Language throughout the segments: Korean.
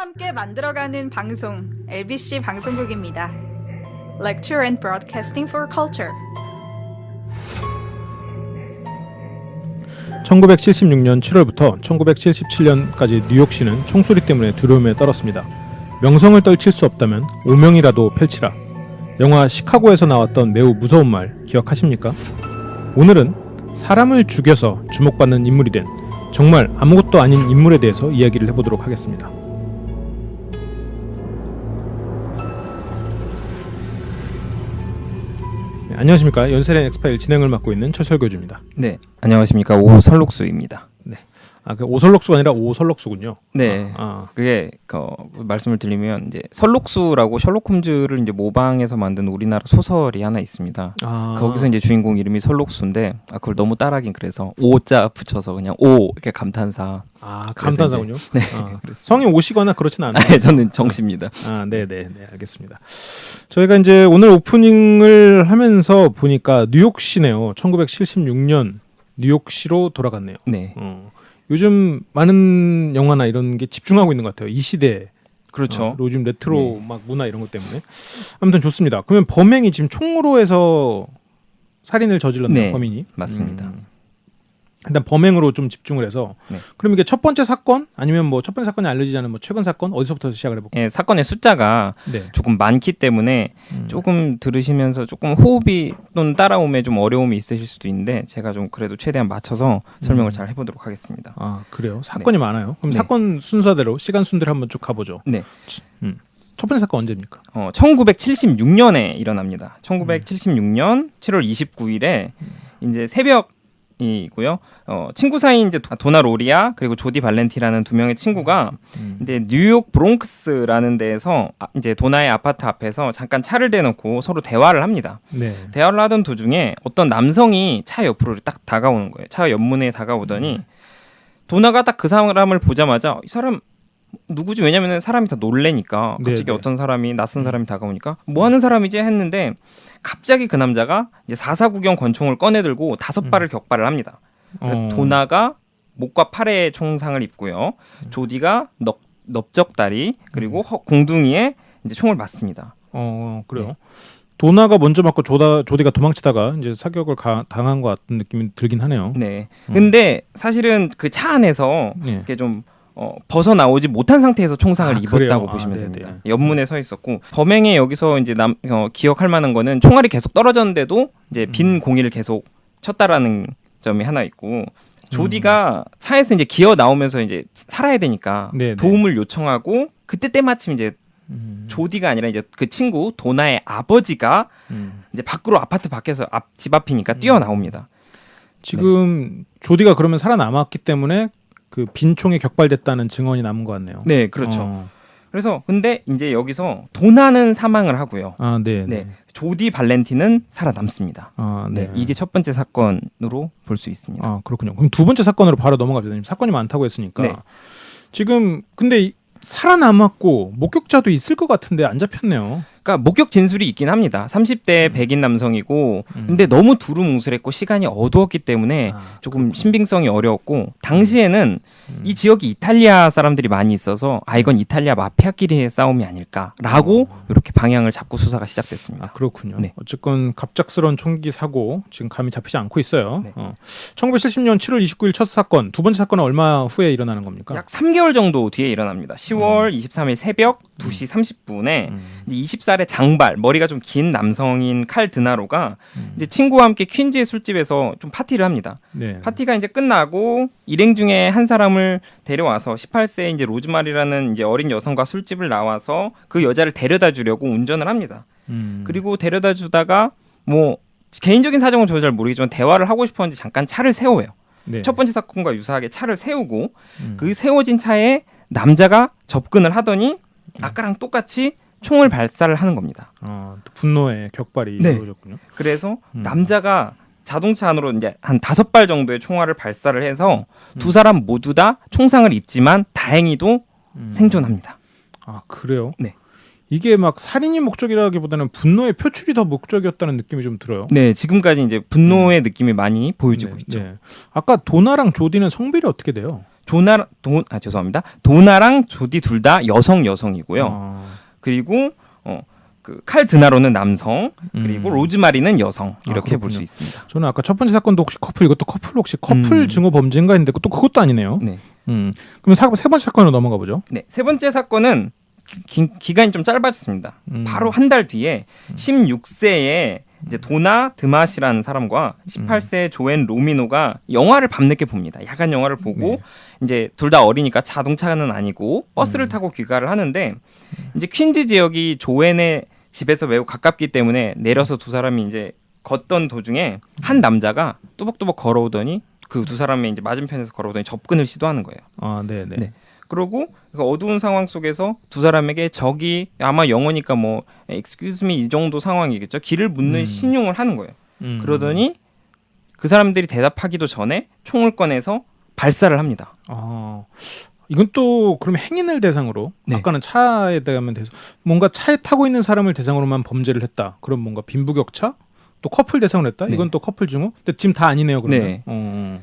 함께 만들어가는 방송 LBC 방송국입니다. Lecture and Broadcasting for Culture. 1976년 7월부터 1977년까지 뉴욕시는 총소리 때문에 두려움에 떨었습니다. 명성을 떨칠 수 없다면 오명이라도 펼치라. 영화 시카고에서 나왔던 매우 무서운 말 기억하십니까? 오늘은 사람을 죽여서 주목받는 인물이 된 정말 아무것도 아닌 인물에 대해서 이야기를 해보도록 하겠습니다. 네, 안녕하십니까. 연세련 엑스파일 진행을 맡고 있는 최철 교주입니다. 네, 안녕하십니까. 오설록수입니다. 네. 그 오설록수가 아니라 오설록수군요. 네, 그게 말씀을 드리면 이제 설록수라고 셜록 홈즈를 이제 모방해서 만든 우리나라 소설이 하나 있습니다. 거기서 이제 주인공 이름이 설록수인데 그걸 너무 따라하긴 그래서 오자 붙여서 그냥 오 이렇게 감탄사. 감탄사군요. 네, 성이 오시거나 그렇진 않아요. 네, 저는 정씨입니다. 네, 알겠습니다. 저희가 이제 오늘 오프닝을 하면서 보니까 뉴욕시네요. 1976년 뉴욕시로 돌아갔네요. 네. 요즘 많은 영화나 이런 게 집중하고 있는 것 같아요. 이 시대에. 그렇죠. 요즘 레트로 막 문화 이런 것 때문에. 아무튼 좋습니다. 그러면 범행이 지금 총으로 해서 살인을 저질렀나요? 네, 범인이? 맞습니다. 일단 범행으로 좀 집중을 해서 그럼 이게 첫 번째 사건 아니면 뭐 첫 번째 사건이 알려지지 않은 뭐 최근 사건 어디서부터 시작을 해볼까요? 네, 사건의 숫자가 조금 많기 때문에 조금 들으시면서 조금 호흡이 또는 따라오면 좀 어려움이 있으실 수도 있는데 제가 좀 그래도 최대한 맞춰서 설명을 잘 해보도록 하겠습니다. 그래요? 사건이 많아요? 그럼 사건 순서대로 시간 순대로 한번 쭉 가보죠. 네. 첫 번째 사건 언제입니까? 1976년에 일어납니다. 1976년 7월 29일에 이제 새벽 이고요. 친구 사이인 이제 도나 로리아 그리고 조디 발렌티라는 두 명의 친구가 이제 뉴욕 브롱크스라는 데에서 이제 도나의 아파트 앞에서 잠깐 차를 대놓고 서로 대화를 합니다. 네. 대화를 하던 도중에 어떤 남성이 차 옆으로 딱 다가오는 거예요. 차 옆문에 다가오더니 도나가 딱 그 사람을 보자마자 이 사람 누구지? 왜냐면 사람이 다 놀래니까 갑자기 어떤 사람이 낯선 사람이 다가오니까 뭐 하는 사람이지 했는데 갑자기 그 남자가 이제 449경 권총을 꺼내들고 5발을 격발을 합니다. 그래서 도나가 목과 팔에 총상을 입고요. 조디가 넓적다리 그리고 궁둥이에 이제 총을 맞습니다. 그래요. 네. 도나가 먼저 맞고 조디가 도망치다가 이제 사격을 당한 것 같은 느낌이 들긴 하네요. 네. 근데 사실은 그 차 안에서 이렇게 좀 벗어나오지 못한 상태에서 총상을 입었다고 보시면 됩니다. 옆문에 서 있었고 범행에 여기서 이제 기억할 만한 거는 총알이 계속 떨어졌는데도 이제 빈 공기를 계속 쳤다라는 점이 하나 있고 조디가 차에서 이제 기어 나오면서 이제 살아야 되니까 도움을 요청하고 그때 때마침 이제 조디가 아니라 이제 그 친구 도나의 아버지가 이제 밖으로 아파트 밖에서 집 앞이니까 뛰어나옵니다. 지금 조디가 그러면 살아남았기 때문에 그 빈 총이 격발됐다는 증언이 남은 것 같네요. 네, 그렇죠. 그래서 근데 이제 여기서 도나는 사망을 하고요. 네. 조디 발렌티는 살아남습니다. 네, 이게 첫 번째 사건으로 볼 수 있습니다. 그렇군요. 그럼 두 번째 사건으로 바로 넘어갑니다. 사건이 많다고 했으니까 지금 근데 살아남았고 목격자도 있을 것 같은데 안 잡혔네요. 그러니까 목격 진술이 있긴 합니다. 30대 백인 남성이고 근데 너무 두루뭉술했고 시간이 어두웠기 때문에 조금 신빙성이 어려웠고 당시에는 이 지역이 이탈리아 사람들이 많이 있어서 이건 이탈리아 마피아끼리의 싸움이 아닐까라고 이렇게 방향을 잡고 수사가 시작됐습니다. 그렇군요. 네. 어쨌건 갑작스러운 총기 사고 지금 감이 잡히지 않고 있어요. 1970년 7월 29일 첫 사건, 두 번째 사건은 얼마 후에 일어나는 겁니까? 약 3개월 정도 뒤에 일어납니다. 10월 23일 새벽 2시 30분에 20살의 장발, 머리가 좀 긴 남성인 칼 드나로가 이제 친구와 함께 퀸즈의 술집에서 좀 파티를 합니다. 파티가 이제 끝나고 일행 중에 한 사람을 데려와서 18세의 이제 로즈마리라는 이제 어린 여성과 술집을 나와서 그 여자를 데려다 주려고 운전을 합니다. 그리고 데려다 주다가 뭐 개인적인 사정은 저도 잘 모르겠지만 대화를 하고 싶었는지 잠깐 차를 세워요. 첫 번째 사건과 유사하게 차를 세우고 그 세워진 차에 남자가 접근을 하더니 아까랑 똑같이 총을 발사를 하는 겁니다. 분노의 격발이 이루어졌군요. 그래서 남자가 자동차 안으로 이제 한 5발 정도의 총알을 발사를 해서 두 사람 모두 다 총상을 입지만 다행히도 생존합니다. 그래요? 네. 이게 막 살인이 목적이라기보다는 분노의 표출이 더 목적이었다는 느낌이 좀 들어요. 네, 지금까지 이제 분노의 느낌이 많이 보여지고 있죠. 아까 도나랑 조디는 성별이 어떻게 돼요? 죄송합니다. 도나랑 조디 둘 다 여성이고요. 그리고 그 칼 드나로는 남성, 그리고 로즈마리는 여성 이렇게 볼 수 있습니다. 저는 아까 첫 번째 사건도 혹시 이것도 혹시 커플 증오 범죄인가 했는데 또 그것도 아니네요. 네. 그럼 세 번째 사건으로 넘어가 보죠. 네, 세 번째 사건은 기간이 좀 짧아졌습니다. 바로 한 달 뒤에 16세의 이제 도나 드맛이라는 사람과 18세의 조앤 로미노가 영화를 밤늦게 봅니다. 야간 영화를 보고 이제 둘 다 어리니까 자동차는 아니고 버스를 타고 귀가를 하는데 이제 퀸즈 지역이 조앤의 집에서 매우 가깝기 때문에 내려서 두 사람이 이제 걷던 도중에 한 남자가 뚜벅뚜벅 걸어오더니 그 두 사람의 이제 맞은편에서 걸어오더니 접근을 시도하는 거예요. 아, 네. 그러고 그 어두운 상황 속에서 두 사람에게 적이 아마 영어니까 뭐 excuse me 이 정도 상황이겠죠. 길을 묻는 신용을 하는 거예요. 그러더니 그 사람들이 대답하기도 전에 총을 꺼내서 발사를 합니다. 이건 또 그러면 행인을 대상으로 네. 아까는 차에 대하면 돼서 뭔가 차에 타고 있는 사람을 대상으로만 범죄를 했다. 그럼 뭔가 빈부격차? 또 커플 대상으로 했다. 네. 이건 또 커플 증오? 근데 지금 다 아니네요. 그러면. 네.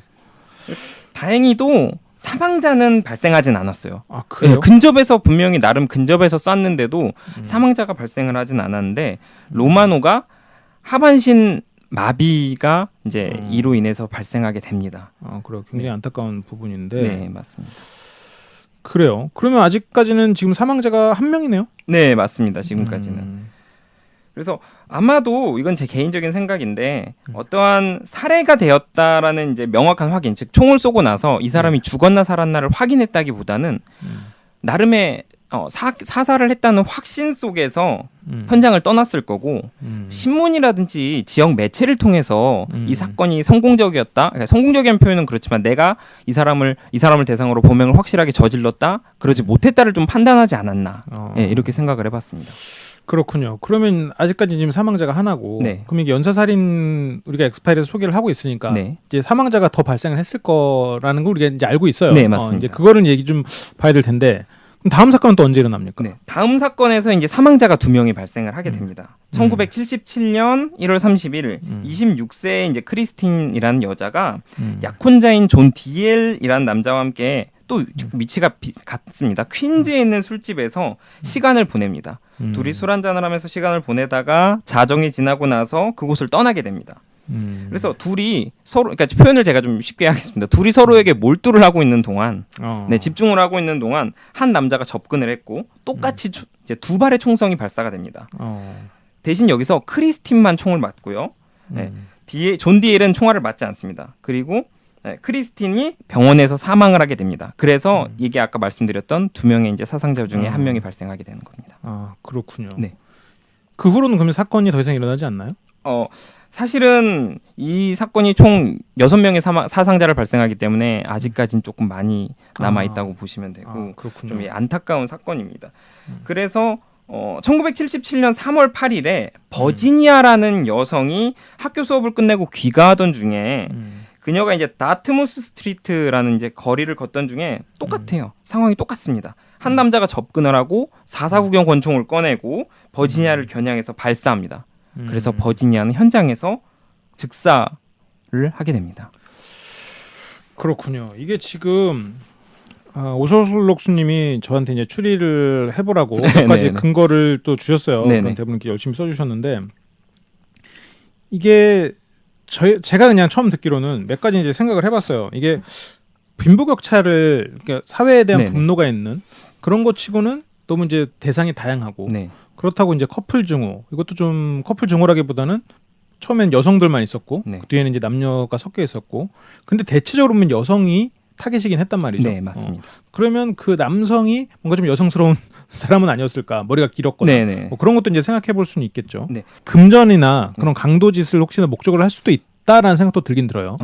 다행히도 사망자는 발생하진 않았어요. 아, 그래요? 네, 근접해서 분명히 나름 근접해서 쐈는데도 사망자가 발생을 하진 않았는데 로마노가 하반신 마비가 이제 이로 인해서 발생하게 됩니다. 그래요. 굉장히 안타까운 부분인데. 네, 맞습니다. 그래요. 그러면 아직까지는 지금 사망자가 한 명이네요. 네, 맞습니다. 지금까지는. 그래서 아마도 이건 제 개인적인 생각인데 어떠한 살해가 되었다라는 이제 명확한 확인, 즉 총을 쏘고 나서 이 사람이 죽었나 살았나를 확인했다기보다는 나름의 사살을 했다는 확신 속에서 현장을 떠났을 거고 신문이라든지 지역 매체를 통해서 이 사건이 성공적이었다. 그러니까 성공적인 표현은 그렇지만 내가 이 사람을 대상으로 범행을 확실하게 저질렀다. 그러지 못했다를 좀 판단하지 않았나. 네, 이렇게 생각을 해봤습니다. 그렇군요. 그러면 아직까지 지금 사망자가 하나고, 네. 그럼 이게 연쇄살인 우리가 엑스파일에서 소개를 하고 있으니까 네. 이제 사망자가 더 발생을 했을 거라는 걸 우리가 이제 알고 있어요. 네, 맞습니다. 이제 그거를 얘기 좀 봐야 될 텐데, 그럼 다음 사건은 또 언제 일어납니까? 네, 다음 사건에서 이제 사망자가 2명이 발생을 하게 됩니다. 1977년 1월 31일 26세의 이제 크리스틴이라는 여자가 약혼자인 존 디엘이라는 남자와 함께 또 위치가 같습니다. 퀸즈에 있는 술집에서 시간을 보냅니다. 둘이 술 한잔을 하면서 시간을 보내다가 자정이 지나고 나서 그곳을 떠나게 됩니다. 그래서 둘이 서로, 그러니까 표현을 제가 좀 쉽게 하겠습니다. 둘이 서로에게 몰두를 하고 있는 동안, 네, 집중을 하고 있는 동안 한 남자가 접근을 했고 똑같이 이제 두 발의 총성이 발사가 됩니다. 대신 여기서 크리스틴만 총을 맞고요. 네, 존 디엘은 총알을 맞지 않습니다. 그리고 크리스틴이 병원에서 사망을 하게 됩니다. 그래서 이게 아까 말씀드렸던 2명의 이제 사상자 중에 1명이 발생하게 되는 겁니다. 아, 그렇군요. 네. 그 후로는 그러면 사건이 더 이상 일어나지 않나요? 사실은 이 사건이 총 6명의 사상자를 발생하기 때문에 아직까지는 조금 많이 남아있다고 보시면 되고 좀 안타까운 사건입니다. 그래서 1977년 3월 8일에 버지니아라는 여성이 학교 수업을 끝내고 귀가하던 중에 그녀가 이제 다트무스 스트리트라는 이제 거리를 걷던 중에 똑같아요. 상황이 똑같습니다. 한 남자가 접근을 하고 449경 권총을 꺼내고 버지니아를 겨냥해서 발사합니다. 그래서 버지니아는 현장에서 즉사를 하게 됩니다. 그렇군요. 이게 지금 오설록수님이 저한테 이제 추리를 해보라고 몇 가지 근거를 또 주셨어요. 그런 대부분 열심히 써주셨는데 이게 제가 그냥 처음 듣기로는 몇 가지 이제 생각을 해봤어요. 이게 빈부격차를, 그러니까 사회에 대한 분노가 있는 그런 것 치고는 너무 이제 대상이 다양하고 그렇다고 이제 커플 증오, 이것도 좀 커플 증오라기보다는 처음엔 여성들만 있었고 그 뒤에는 이제 남녀가 섞여 있었고, 근데 대체적으로 보면 여성이 타겟이긴 했단 말이죠. 네, 맞습니다. 그러면 그 남성이 뭔가 좀 여성스러운 사람은 아니었을까? 머리가 길었거나 뭐 그런 것도 이제 생각해 볼 수는 있겠죠. 금전이나 그런 강도짓을 혹시나 목적으로 할 수도 있다라는 생각도 들긴 들어요.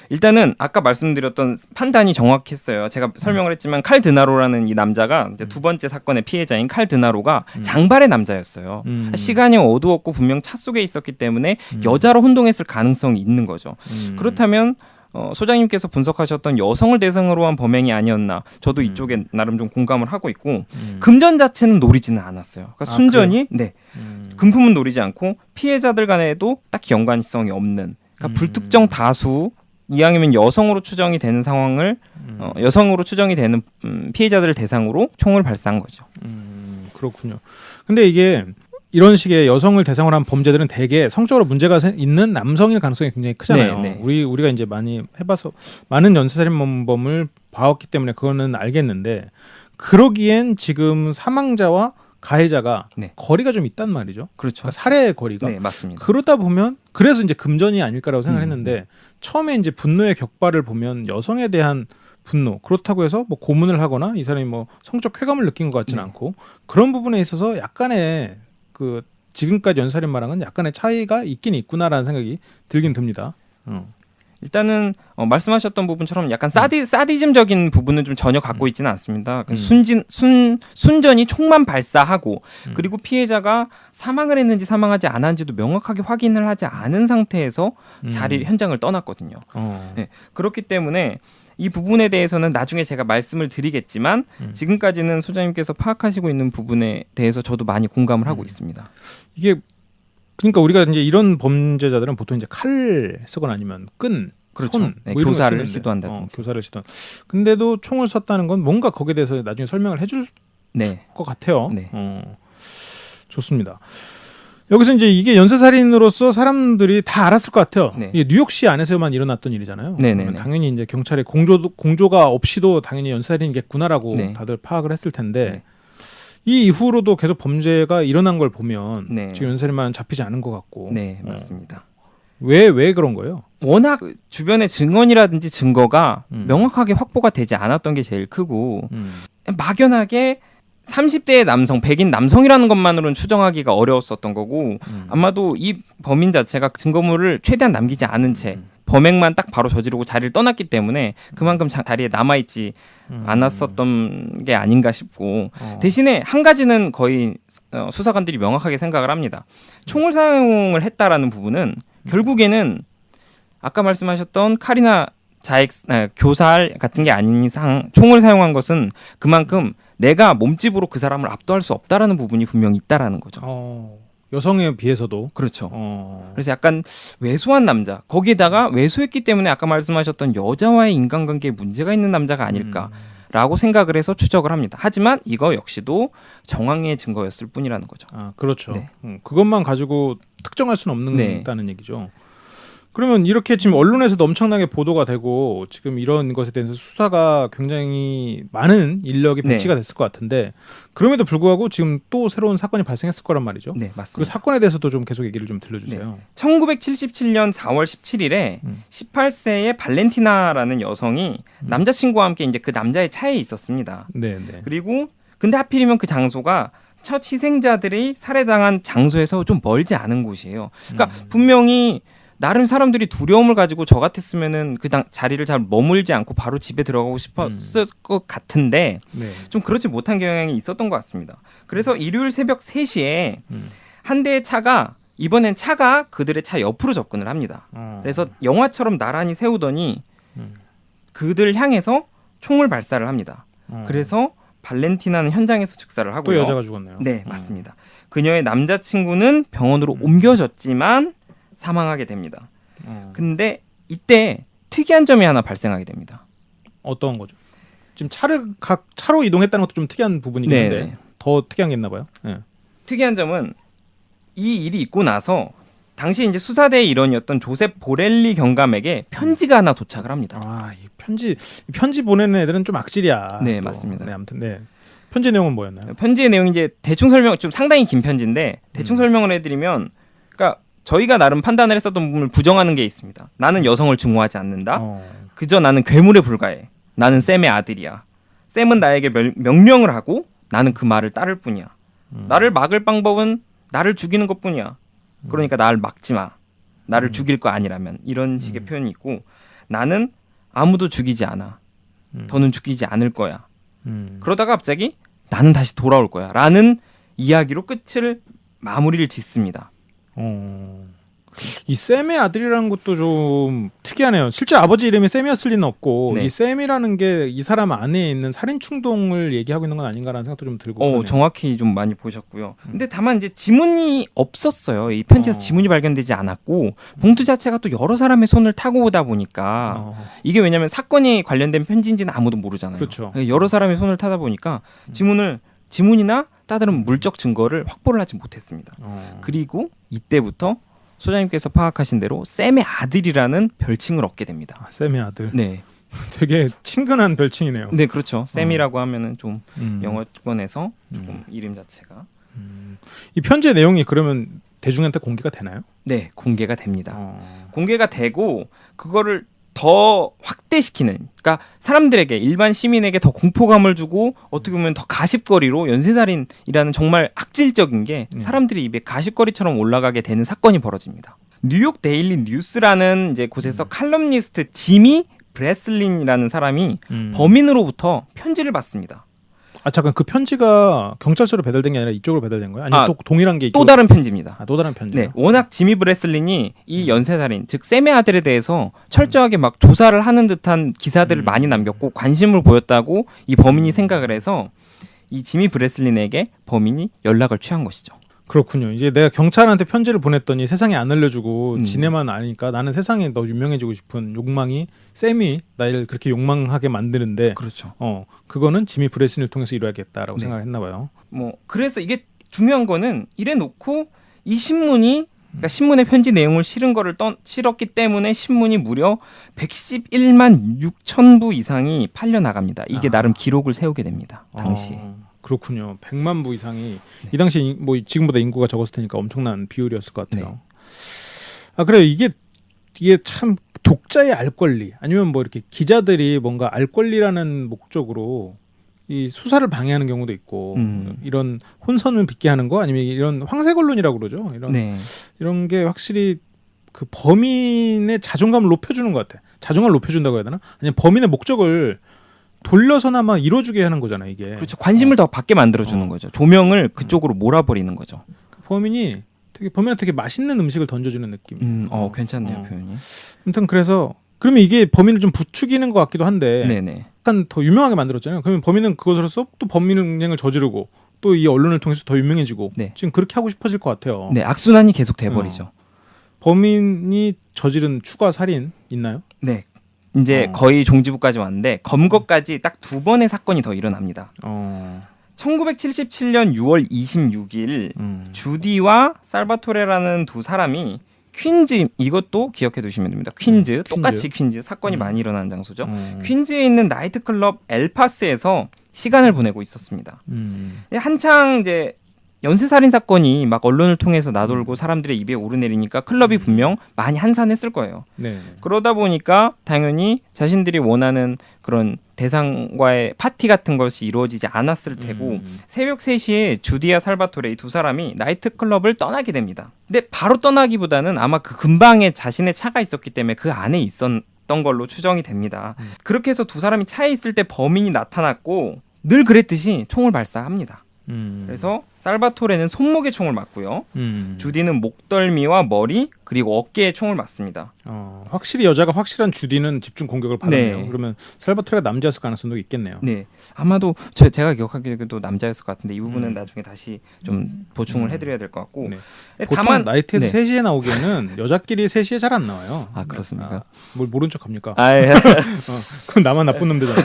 일단은 아까 말씀드렸던 판단이 정확했어요. 제가 설명을 했지만 칼 드나로라는 이 남자가 이제 두 번째 사건의 피해자인 칼 드나로가 장발의 남자였어요. 시간이 어두웠고 분명 차 속에 있었기 때문에 여자로 혼동했을 가능성이 있는 거죠. 그렇다면 소장님께서 분석하셨던 여성을 대상으로 한 범행이 아니었나, 저도 이쪽에 나름 좀 공감을 하고 있고 금전 자체는 노리지는 않았어요. 그러니까 순전히 금품은 노리지 않고 피해자들 간에도 딱히 연관성이 없는, 그러니까 불특정 다수의 이왕이면 여성으로 추정이 되는 상황을 여성으로 추정이 되는 피해자들을 대상으로 총을 발사한 거죠. 그렇군요. 근데 이게 이런 식의 여성을 대상으로 한 범죄들은 대개 성적으로 문제가 있는 남성일 가능성이 굉장히 크잖아요. 네. 우리가 이제 많이 해봐서 많은 연쇄살인범을 봐왔기 때문에 그거는 알겠는데 그러기엔 지금 사망자와 가해자가 네. 거리가 좀 있단 말이죠. 그렇죠. 그러니까 살해의 거리가. 네, 맞습니다. 그러다 보면 그래서 이제 금전이 아닐까라고 생각했는데 처음에 이제 분노의 격발을 보면 여성에 대한 분노 그렇다고 해서 뭐 고문을 하거나 이 사람이 뭐 성적 쾌감을 느낀 것 같지는 네. 않고 그런 부분에 있어서 약간의 그 지금까지 연살인마랑은 약간의 차이가 있긴 있구나라는 생각이 들긴 듭니다. 일단은 말씀하셨던 부분처럼 약간 사디즘적인 부분은 좀 전혀 갖고 있지는 않습니다. 순전히 총만 발사하고 그리고 피해자가 사망을 했는지 사망하지 않았는지도 명확하게 확인을 하지 않은 상태에서 현장을 떠났거든요. 네, 그렇기 때문에 이 부분에 대해서는 나중에 제가 말씀을 드리겠지만 지금까지는 소장님께서 파악하시고 있는 부분에 대해서 저도 많이 공감을 하고 있습니다. 이게 그러니까 우리가 이제 이런 범죄자들은 보통 이제 칼 쓰거나 아니면 끈, 그렇죠. 손, 네, 뭐 이런 교사를 걸 쓰는데, 시도한다든지. 교사를 시도. 근데도 총을 쐈다는 건 뭔가 거기에 대해서 나중에 설명을 해줄 네. 것 같아요. 네. 좋습니다. 여기서 이제 이게 연쇄살인으로서 사람들이 다 알았을 것 같아요. 네. 이게 뉴욕시 안에서만 일어났던 일이잖아요. 네네네. 그러면 당연히 이제 경찰의 공조가 없이도 당연히 연쇄살인이겠구나라고 네. 다들 파악을 했을 텐데 네. 이 이후로도 계속 범죄가 일어난 걸 보면 네. 지금 연쇄살인만 잡히지 않은 것 같고. 네, 맞습니다. 왜 그런 거예요? 워낙 주변의 증언이라든지 증거가 음. 명확하게 확보가 되지 않았던 게 제일 크고 막연하게 30대의 남성, 백인 남성이라는 것만으로는 추정하기가 어려웠었던 거고 아마도 이 범인 자체가 증거물을 최대한 남기지 않은 채 범행만 딱 바로 저지르고 자리를 떠났기 때문에 그만큼 자리에 남아있지 않았었던 게 아닌가 싶고 대신에 한 가지는 거의 수사관들이 명확하게 생각을 합니다. 총을 사용을 했다라는 부분은 결국에는 아까 말씀하셨던 카리나 교살 같은 게 아닌 이상 총을 사용한 것은 그만큼 내가 몸집으로 그 사람을 압도할 수 없다라는 부분이 분명히 있다라는 거죠. 여성에 비해서도 그렇죠. 그래서 약간 왜소한 남자 거기에다가 왜소했기 때문에 아까 말씀하셨던 여자와의 인간관계에 문제가 있는 남자가 아닐까라고 생각을 해서 추적을 합니다. 하지만 이거 역시도 정황의 증거였을 뿐이라는 거죠. 그렇죠. 네. 그것만 가지고 특정할 수는 없는다는 네. 얘기죠. 그러면 이렇게 지금 언론에서도 엄청나게 보도가 되고 지금 이런 것에 대해서 수사가 굉장히 많은 인력이 배치가 됐을 것 같은데 그럼에도 불구하고 지금 또 새로운 사건이 발생했을 거란 말이죠. 네, 그 맞습니다. 사건에 대해서도 좀 계속 얘기를 좀 들려주세요. 1977년 4월 17일에 18세의 발렌티나라는 여성이 남자친구와 함께 이제 그 남자의 차에 있었습니다. 네. 그리고 근데 하필이면 그 장소가 첫 희생자들이 살해당한 장소에서 좀 멀지 않은 곳이에요. 그러니까 분명히 나름 사람들이 두려움을 가지고 저 같았으면은 그 자리를 잘 머물지 않고 바로 집에 들어가고 싶었을 것 같은데 네. 좀 그렇지 못한 경향이 있었던 것 같습니다. 그래서 일요일 새벽 3시에 한 대의 차가 이번엔 차가 그들의 차 옆으로 접근을 합니다. 그래서 영화처럼 나란히 세우더니 그들 향해서 총을 발사를 합니다. 그래서 발렌티나는 현장에서 즉사를 또 하고요. 여자가 죽었네요. 네, 맞습니다. 그녀의 남자친구는 병원으로 옮겨졌지만 사망하게 됩니다. 근데 이때 특이한 점이 하나 발생하게 됩니다. 어떤 거죠? 지금 차로 이동했다는 것도 좀 특이한 부분이긴 한데 네. 더 특이한 게 있나 봐요. 네. 특이한 점은 이 일이 있고 나서 당시 이제 수사대의 일원이었던 조셉 보렐리 경감에게 편지가 하나 도착을 합니다. 이 편지 보내는 애들은 좀 악질이야. 네, 또. 맞습니다. 네, 아무튼 네. 편지 내용은 뭐였나요? 편지의 내용이 이제 대충 설명, 좀 상당히 긴 편지인데 대충 설명을 해드리면, 그러니까 저희가 나름 판단을 했었던 부분을 부정하는 게 있습니다. 나는 여성을 증오하지 않는다. 그저 나는 괴물에 불과해. 나는 샘의 아들이야. 샘은 나에게 명령을 하고 나는 그 말을 따를 뿐이야. 나를 막을 방법은 나를 죽이는 것뿐이야. 그러니까 나를 막지 마. 나를 죽일 거 아니라면. 이런 식의 표현이 있고, 나는 아무도 죽이지 않아. 더는 죽이지 않을 거야. 그러다가 갑자기 나는 다시 돌아올 거야 라는 이야기로 마무리를 짓습니다. 이 샘의 아들이라는 것도 좀 특이하네요. 실제 아버지 이름이 샘이었을 리는 없고 네. 이 샘이라는 게 이 사람 안에 있는 살인 충동을 얘기하고 있는 건 아닌가라는 생각도 좀 들고 그러네요. 정확히 좀 많이 보셨고요. 근데 다만 이제 지문이 없었어요. 이 편지에서 지문이 발견되지 않았고 봉투 자체가 또 여러 사람의 손을 타고 오다 보니까 이게 왜냐하면 사건이 관련된 편지인지는 아무도 모르잖아요. 그렇죠. 여러 사람의 손을 타다 보니까 지문이나 다른 물적 증거를 확보를 하지 못했습니다. 그리고 이때부터 소장님께서 파악하신 대로 샘의 아들이라는 별칭을 얻게 됩니다. 샘의 아들. 네, 되게 친근한 별칭이네요. 네 그렇죠. 샘이라고 하면은 좀 음. 영어권에서 조금 이름 자체가 이 편지의 내용이 그러면 대중한테 공개가 되나요? 네 공개가 됩니다. 공개가 되고 그거를 더 확대시키는, 그러니까 사람들에게 일반 시민에게 더 공포감을 주고 어떻게 보면 더 가십거리로 연쇄살인이라는 정말 악질적인 게 사람들이 입에 가십거리처럼 올라가게 되는 사건이 벌어집니다. 뉴욕 데일리 뉴스라는 이제 곳에서 칼럼니스트 지미 브레슬린이라는 사람이 범인으로부터 편지를 받습니다. 아 잠깐 그 편지가 경찰서로 배달된 게 아니라 이쪽으로 배달된 거예요? 아니면 또 동일한 게 또 다른 편지입니다. 또 다른 편지요? 네, 워낙 지미 브레슬린이 이 연쇄살인, 즉 샘의 아들에 대해서 철저하게 막 조사를 하는 듯한 기사들을 많이 남겼고 관심을 보였다고 이 범인이 생각을 해서 이 지미 브레슬린에게 범인이 연락을 취한 것이죠. 그렇군요. 이제 내가 경찰한테 편지를 보냈더니 세상에 안 알려주고 지네만 아니까 나는 세상에 더 유명해지고 싶은 욕망이 샘이 나를 그렇게 욕망하게 만드는데 그렇죠. 그거는 지미 브레슬린을 통해서 이루어야겠다라고 네. 생각을 했나 봐요. 그래서 이게 중요한 거는 이래 놓고 이 신문이 그러니까 신문의 편지 내용을 실었기 때문에 신문이 무려 111만 6천 부 이상이 팔려 나갑니다. 이게 나름 기록을 세우게 됩니다. 당시에. 그렇군요. 100만 부 이상이 이 당시 뭐 지금보다 인구가 적었을 테니까 엄청난 비율이었을 것 같아요. 네. 아 그래요. 이게 참 독자의 알 권리 아니면 뭐 이렇게 기자들이 뭔가 알 권리라는 목적으로 이 수사를 방해하는 경우도 있고 이런 혼선을 빚게 하는 거 아니면 이런 황색 언론이라고 그러죠. 이런 게 확실히 그 범인의 자존감을 높여주는 것 같아. 자존감을 높여준다고 해야 되나? 아니면 범인의 목적을 돌려서나마 이뤄주게 하는 거잖아 이게. 그렇죠. 관심을 더 받게 만들어주는 거죠. 조명을 그쪽으로 몰아버리는 거죠. 범인한테 되게 맛있는 음식을 던져주는 느낌. 괜찮네요 표현이. 아무튼 그래서 그러면 이게 범인을 좀 부추기는 것 같기도 한데 네네. 약간 더 유명하게 만들었잖아요. 그러면 범인은 그것으로서 또 범인행을 저지르고 또 이 언론을 통해서 더 유명해지고 네. 지금 그렇게 하고 싶어질 것 같아요. 네, 악순환이 계속 돼버리죠. 범인이 저지른 추가 살인 있나요? 네. 이제 거의 종지부까지 왔는데 검거까지 딱 2번의 사건이 더 일어납니다. 1977년 6월 26일 주디와 살바토레라는 두 사람이 퀸즈, 이것도 기억해 두시면 됩니다. 퀸즈, 똑같이 퀸즈, 사건이 많이 일어나는 장소죠. 퀸즈에 있는 나이트클럽 엘파스에서 시간을 보내고 있었습니다. 한창 이제 연쇄살인 사건이 막 언론을 통해서 나돌고 사람들의 입에 오르내리니까 클럽이 분명 많이 한산했을 거예요. 네. 그러다 보니까 당연히 자신들이 원하는 그런 대상과의 파티 같은 것이 이루어지지 않았을 테고 새벽 3시에 주디아 살바토레 이 두 사람이 나이트클럽을 떠나게 됩니다. 근데 바로 떠나기보다는 아마 그 근방에 자신의 차가 있었기 때문에 그 안에 있었던 걸로 추정이 됩니다. 그렇게 해서 두 사람이 차에 있을 때 범인이 나타났고 늘 그랬듯이 총을 발사합니다. 그래서 살바토레는 손목에 총을 맞고요. 주디는 목덜미와 머리 그리고 어깨에 총을 맞습니다. 확실히 여자가 확실한 주디는 집중 공격을 받았네요. 네. 그러면 살바토레가 남자였을 가능성도 있겠네요. 네, 아마도 제가 기억하기에도 남자였을 것 같은데 이 부분은 나중에 다시 좀 보충을 해드려야 될 것 같고. 네. 다만 보통 나이트에서 네. 3시에 나오기에는 여자끼리 3시에 잘 안 나와요. 아 그렇습니까? 뭘 모른 척 합니까? 아, 그럼 나만 나쁜 놈 되잖아.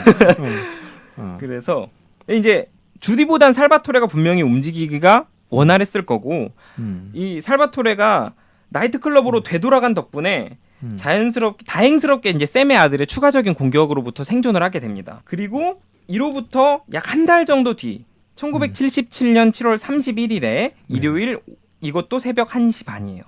그래서 이제 주디보단 살바토레가 분명히 움직이기가 원활했을 거고 이 살바토레가 나이트클럽으로 되돌아간 덕분에 다행스럽게 이제 샘의 아들의 추가적인 공격으로부터 생존을 하게 됩니다. 그리고 이로부터 약 한 달 정도 뒤 1977년 7월 31일에 일요일 이것도 새벽 1시 반이에요.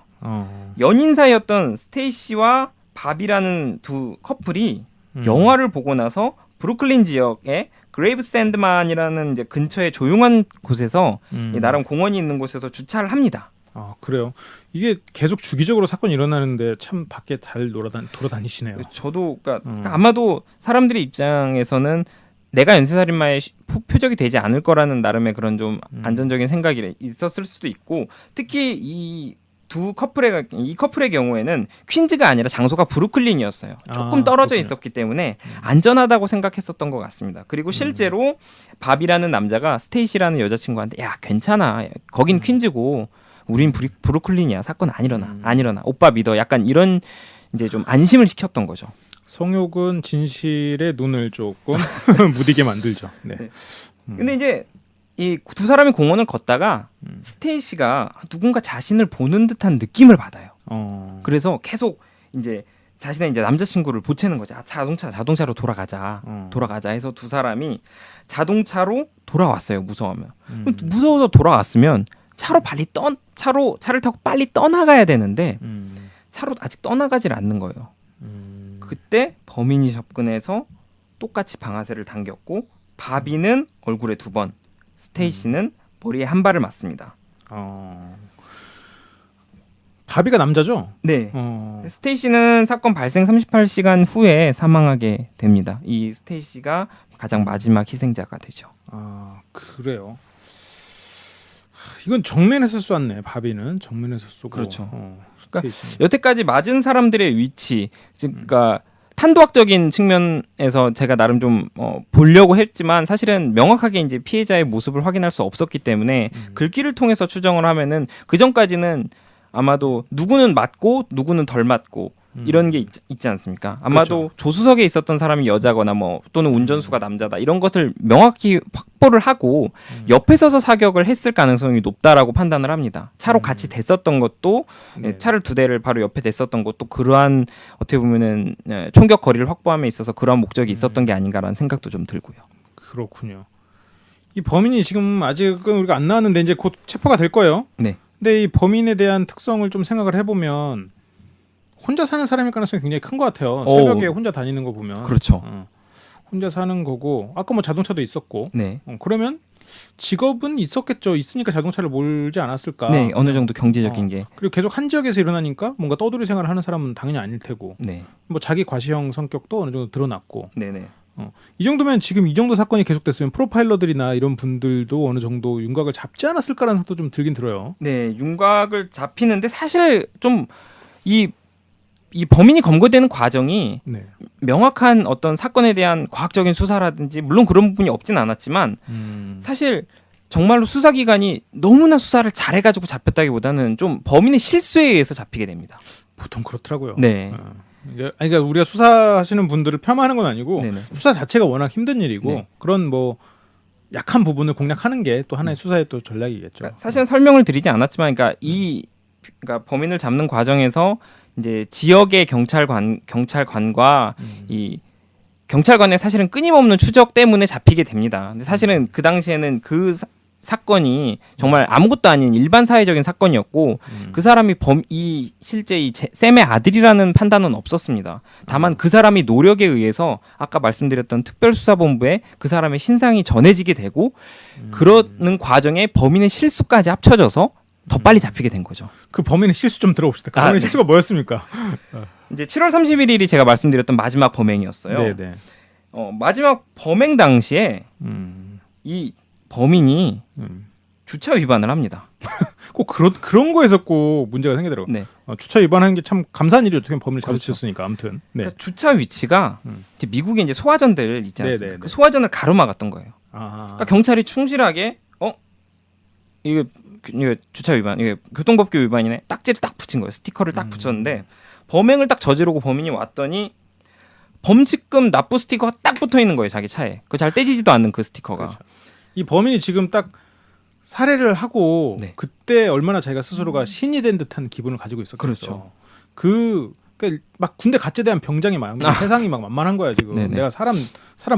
연인 사이였던 스테이시와 밥이라는 두 커플이 영화를 보고 나서 브루클린 지역의 그레이브 샌드만이라는 이제 근처의 조용한 곳에서 나름 공원이 있는 곳에서 주차를 합니다. 그래요. 이게 계속 주기적으로 사건이 일어나는데 참 밖에 잘 돌아다니시네요. 저도 그러니까 아마도 사람들의 입장에서는 내가 연쇄살인마의 표적이 되지 않을 거라는 나름의 그런 좀 안전적인 생각이 있었을 수도 있고 특히 이 이 커플의 경우에는 퀸즈가 아니라 장소가 브루클린이었어요. 조금 떨어져 그렇군요. 있었기 때문에 안전하다고 생각했었던 것 같습니다. 그리고 실제로 밥이라는 남자가 스테이시라는 여자친구한테 야 괜찮아 거긴 퀸즈고 우린 브루클린이야 사건 안 일어나 오빠 믿어 약간 이런 이제 좀 안심을 시켰던 거죠. 성욕은 진실의 눈을 조금 무디게 만들죠. 네. 네. 근데 이제 이 두 사람이 공원을 걷다가 스테이시가 누군가 자신을 보는 듯한 느낌을 받아요. 그래서 계속 이제 자신의 이제 남자친구를 보채는 거죠. 자동차로 돌아가자 해서 두 사람이 자동차로 돌아왔어요. 무서워하면. 무서워서 돌아왔으면 차를 타고 빨리 떠나가야 되는데 차로 아직 떠나가질 않는 거예요. 그때 범인이 접근해서 똑같이 방아쇠를 당겼고 바비는 얼굴에 2번, 스테이시는 머리에 1발을 맞습니다. 바비가 남자죠? 네. 스테이시는 사건 발생 38시간 후에 사망하게 됩니다. 이 스테이시가 가장 마지막 희생자가 되죠. 그래요. 이건 정면에서 쐈네. 바비는 정면에서 쏘고. 그렇죠. 그러니까 여태까지 맞은 사람들의 위치, 그러니까 탄도학적인 측면에서 제가 나름 좀 보려고 했지만 사실은 명확하게 이제 피해자의 모습을 확인할 수 없었기 때문에 글귀를 통해서 추정을 하면은 그 전까지는 아마도 누구는 맞고 누구는 덜 맞고 이런 게 있지 않습니까? 아마도 그렇죠. 조수석에 있었던 사람이 여자거나 또는 운전수가 남자다 이런 것을 명확히 확보를 하고 옆에 서서 사격을 했을 가능성이 높다라고 판단을 합니다. 차로 같이 댔었던 것도 네. 차를 2대를 바로 옆에 댔었던 것도 그러한 어떻게 보면은 총격 거리를 확보함에 있어서 그러한 목적이 있었던 게 아닌가라는 생각도 좀 들고요. 그렇군요. 이 범인이 지금 아직은 우리가 안 나왔는데 이제 곧 체포가 될 거예요. 네. 근데 이 범인에 대한 특성을 좀 생각을 해보면 혼자 사는 사람일 가능성이 굉장히 큰 것 같아요. 새벽에 혼자 다니는 거 보면. 그렇죠. 혼자 사는 거고 아까 뭐 자동차도 있었고. 네. 그러면 직업은 있었겠죠. 있으니까 자동차를 몰지 않았을까. 네, 어느 정도 경제적인 게. 그리고 계속 한 지역에서 일어나니까 뭔가 떠돌이 생활을 하는 사람은 당연히 아닐 테고. 네. 뭐 자기 과시형 성격도 어느 정도 드러났고. 네네. 이 정도면 지금 이 정도 사건이 계속됐으면 프로파일러들이나 이런 분들도 어느 정도 윤곽을 잡지 않았을까라는 생각도 좀 들긴 들어요. 네, 윤곽을 잡히는데 사실 좀 이 범인이 검거되는 과정이 네. 명확한 어떤 사건에 대한 과학적인 수사라든지 물론 그런 부분이 없진 않았지만 사실 정말로 수사기관이 너무나 수사를 잘해가지고 잡혔다기보다는 좀 범인의 실수에 의해서 잡히게 됩니다. 보통 그렇더라고요. 네. 그러니까 우리가 수사하시는 분들을 폄하하는 건 아니고 네네. 수사 자체가 워낙 힘든 일이고 네. 그런 뭐 약한 부분을 공략하는 게 또 하나의 수사의 또 전략이겠죠. 그러니까 사실은 설명을 드리지 않았지만, 그러니까 범인을 잡는 과정에서 이제 지역의 경찰관과 이 경찰관의 사실은 끊임없는 추적 때문에 잡히게 됩니다. 근데 사실은 그 당시에는 그 사건이 정말 아무것도 아닌 일반 사회적인 사건이었고 그 사람이 실제 샘의 아들이라는 판단은 없었습니다. 다만 그 사람이 노력에 의해서 아까 말씀드렸던 특별수사본부에 그 사람의 신상이 전해지게 되고 그러는 과정에 범인의 실수까지 합쳐져서 더 빨리 잡히게 된 거죠. 그 범인의 실수 좀 들어봅시다. 그 범인의 네. 실수가 뭐였습니까? 이제 7월 31일이 제가 말씀드렸던 마지막 범행이었어요. 네네. 마지막 범행 당시에 이 범인이 주차 위반을 합니다. 꼭 그런 거에서 꼭 문제가 생기더라고요. 네. 주차 위반하는 게 참 감사한 일이 어떻게 보면 범인을 그렇죠. 잡으셨으니까 아무튼. 네. 그러니까 주차 위치가 이제 미국에 이제 소화전들 있지 않습니까? 네네네. 그 소화전을 가로막았던 거예요. 그러니까 경찰이 충실하게 이거 주차 위반, 이게 교통법규 위반이네. 딱지를 딱 붙인 거예요. 스티커를 딱 붙였는데 범행을 딱 저지르고 범인이 왔더니 범칙금 납부 스티커가 딱 붙어 있는 거예요. 자기 차에. 그 잘 떼지지도 않는 그 스티커가. 그렇죠. 이 범인이 지금 딱 살해를 하고 네. 그때 얼마나 자기가 스스로가 신이 된 듯한 기분을 가지고 있었겠어. 그렇죠. 그러니까 막 군대 가짜대한 병장이 막 세상이 막 만만한 거야 지금. 네네. 내가 사람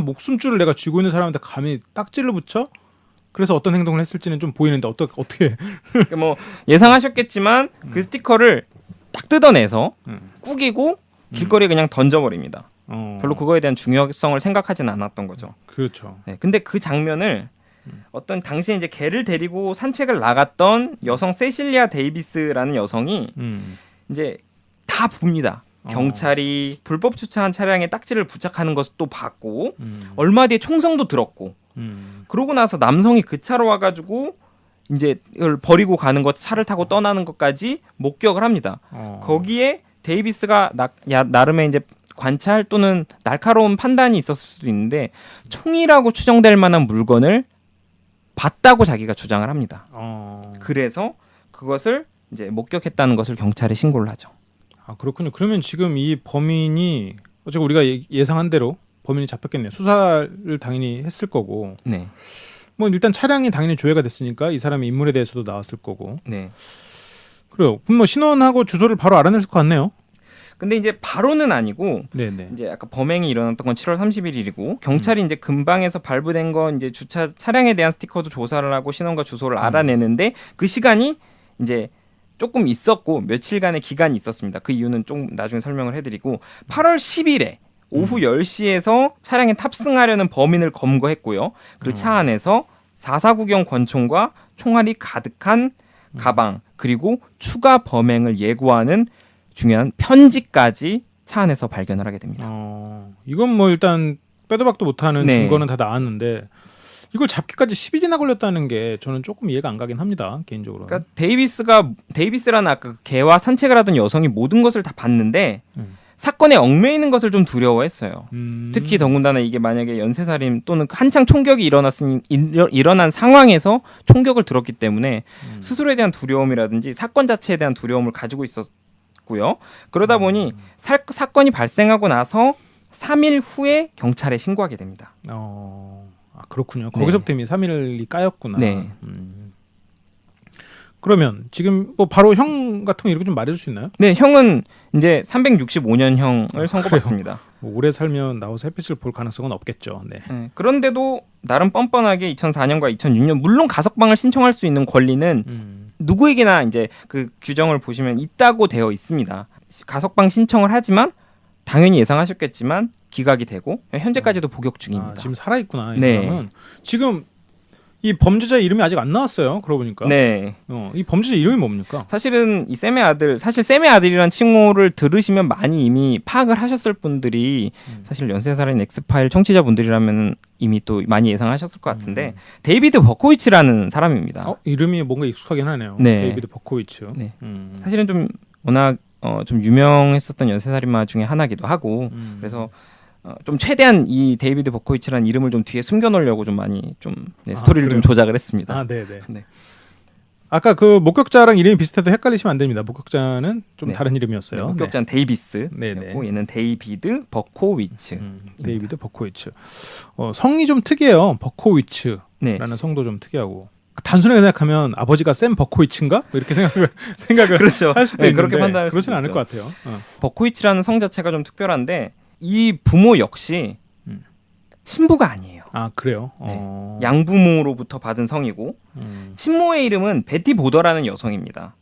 목숨줄을 내가 쥐고 있는 사람한테 감히 딱지를 붙여? 그래서 어떤 행동을 했을지는 좀 보이는데 어떻게? 그러니까 뭐 예상하셨겠지만 그 스티커를 딱 뜯어내서 구기고 길거리에 그냥 던져버립니다. 별로 그거에 대한 중요성을 생각하지는 않았던 거죠. 그렇죠. 네, 근데 그 장면을 어떤 당시에 이제 개를 데리고 산책을 나갔던 여성 세실리아 데이비스라는 여성이 이제 다 봅니다. 경찰이 불법 주차한 차량에 딱지를 부착하는 것도 봤고 얼마 뒤에 총성도 들었고 그러고 나서 남성이 그 차로 와가지고 이제 이걸 버리고 가는 것, 차를 타고 떠나는 것까지 목격을 합니다. 거기에 데이비스가 나름의 이제 관찰 또는 날카로운 판단이 있었을 수도 있는데 총이라고 추정될 만한 물건을 봤다고 자기가 주장을 합니다. 그래서 그것을 이제 목격했다는 것을 경찰에 신고를 하죠. 아 그렇군요. 그러면 지금 이 범인이 어차피 우리가 예상한 대로 범인이 잡혔겠네요. 수사를 당연히 했을 거고. 네. 뭐 일단 차량이 당연히 조회가 됐으니까 이 사람의 인물에 대해서도 나왔을 거고. 네. 그래요. 그럼 뭐 신원하고 주소를 바로 알아냈을 것 같네요. 근데 이제 바로는 아니고 네네. 이제 아까 범행이 일어났던 건 7월 31일이고 경찰이 이제 근방에서 발부된 건 이제 주차 차량에 대한 스티커도 조사를 하고 신원과 주소를 알아내는데 그 시간이 이제 조금 있었고 며칠간의 기간이 있었습니다. 그 이유는 좀 나중에 설명을 해드리고 8월 10일에 오후 10시에서 차량에 탑승하려는 범인을 검거했고요. 그 차 안에서 449경 권총과 총알이 가득한 가방 그리고 추가 범행을 예고하는 중요한 편지까지 차 안에서 발견을 하게 됩니다. 이건 뭐 일단 빼도 박도 못하는 네. 증거는 다 나왔는데 이걸 잡기까지 10일이나 걸렸다는 게 저는 조금 이해가 안 가긴 합니다. 개인적으로. 그러니까 데이비스라는 아까 그 개와 산책을 하던 여성이 모든 것을 다 봤는데 사건에 얽매이는 것을 좀 두려워했어요. 특히 더군다나 이게 만약에 연쇄살인 또는 한창 총격이 일어난 상황에서 총격을 들었기 때문에 스스로에 대한 두려움이라든지 사건 자체에 대한 두려움을 가지고 있었고요. 그러다 보니 사건이 발생하고 나서 3일 후에 경찰에 신고하게 됩니다. 그렇군요. 거기서부터 이미 3일이 까였구나. 네. 그러면 지금 뭐 바로 형 같은 거 이렇게 좀 말해줄 수 있나요? 네, 형은 이제 365년형을 선고받습니다. 뭐 오래 살면 나와서 햇빛을 볼 가능성은 없겠죠. 네. 그런데도 나름 뻔뻔하게 2004년과 2006년 물론 가석방을 신청할 수 있는 권리는 누구에게나 이제 그 규정을 보시면 있다고 되어 있습니다. 가석방 신청을 하지만 당연히 예상하셨겠지만 기각이 되고 현재까지도 복역 중입니다. 지금 살아 있구나. 이 네. 사람은 지금 이 범죄자 이름이 아직 안 나왔어요. 그러고 보니까. 네. 이 범죄자 이름이 뭡니까? 사실은 이 쌤의 아들, 사실 쌤의 아들이란 칭호를 들으시면 많이 이미 파악을 하셨을 분들이 사실 연쇄살인 엑스파일 청취자분들이라면 이미 또 많이 예상하셨을 것 같은데 데이비드 버코위치라는 사람입니다. 이름이 뭔가 익숙하긴 하네요. 네. 데이비드 버코위츠. 네. 사실은 좀 워낙 좀 유명했었던 연쇄살인마 중에 하나기도 하고 그래서 좀 최대한 이 데이비드 버코위치라는 이름을 좀 뒤에 숨겨놓으려고 좀 많이 좀 스토리를 좀 조작을 했습니다. 네네. 네. 아까 그 목격자랑 이름이 비슷해도 헷갈리시면 안 됩니다. 목격자는 좀 네. 다른 이름이었어요. 네, 목격자는 데이비스였고 네네. 얘는 데이비드 버코위츠. 데이비드 버코위츠. 성이 좀 특이해요. 버코위츠라는 네. 성도 좀 특이하고. 단순하게 생각하면 아버지가 샘 버코위츠인가? 뭐 이렇게 생각을 그렇죠. 할 수도 네, 있는데 그렇게 판단할 그렇진 수도 않을 있죠. 것 같아요. 버코위치라는 성 자체가 좀 특별한데 이 부모 역시 친부가 아니에요. 그래요? 네. 양부모로부터 받은 성이고 친모의 이름은 베티 보더라는 여성입니다.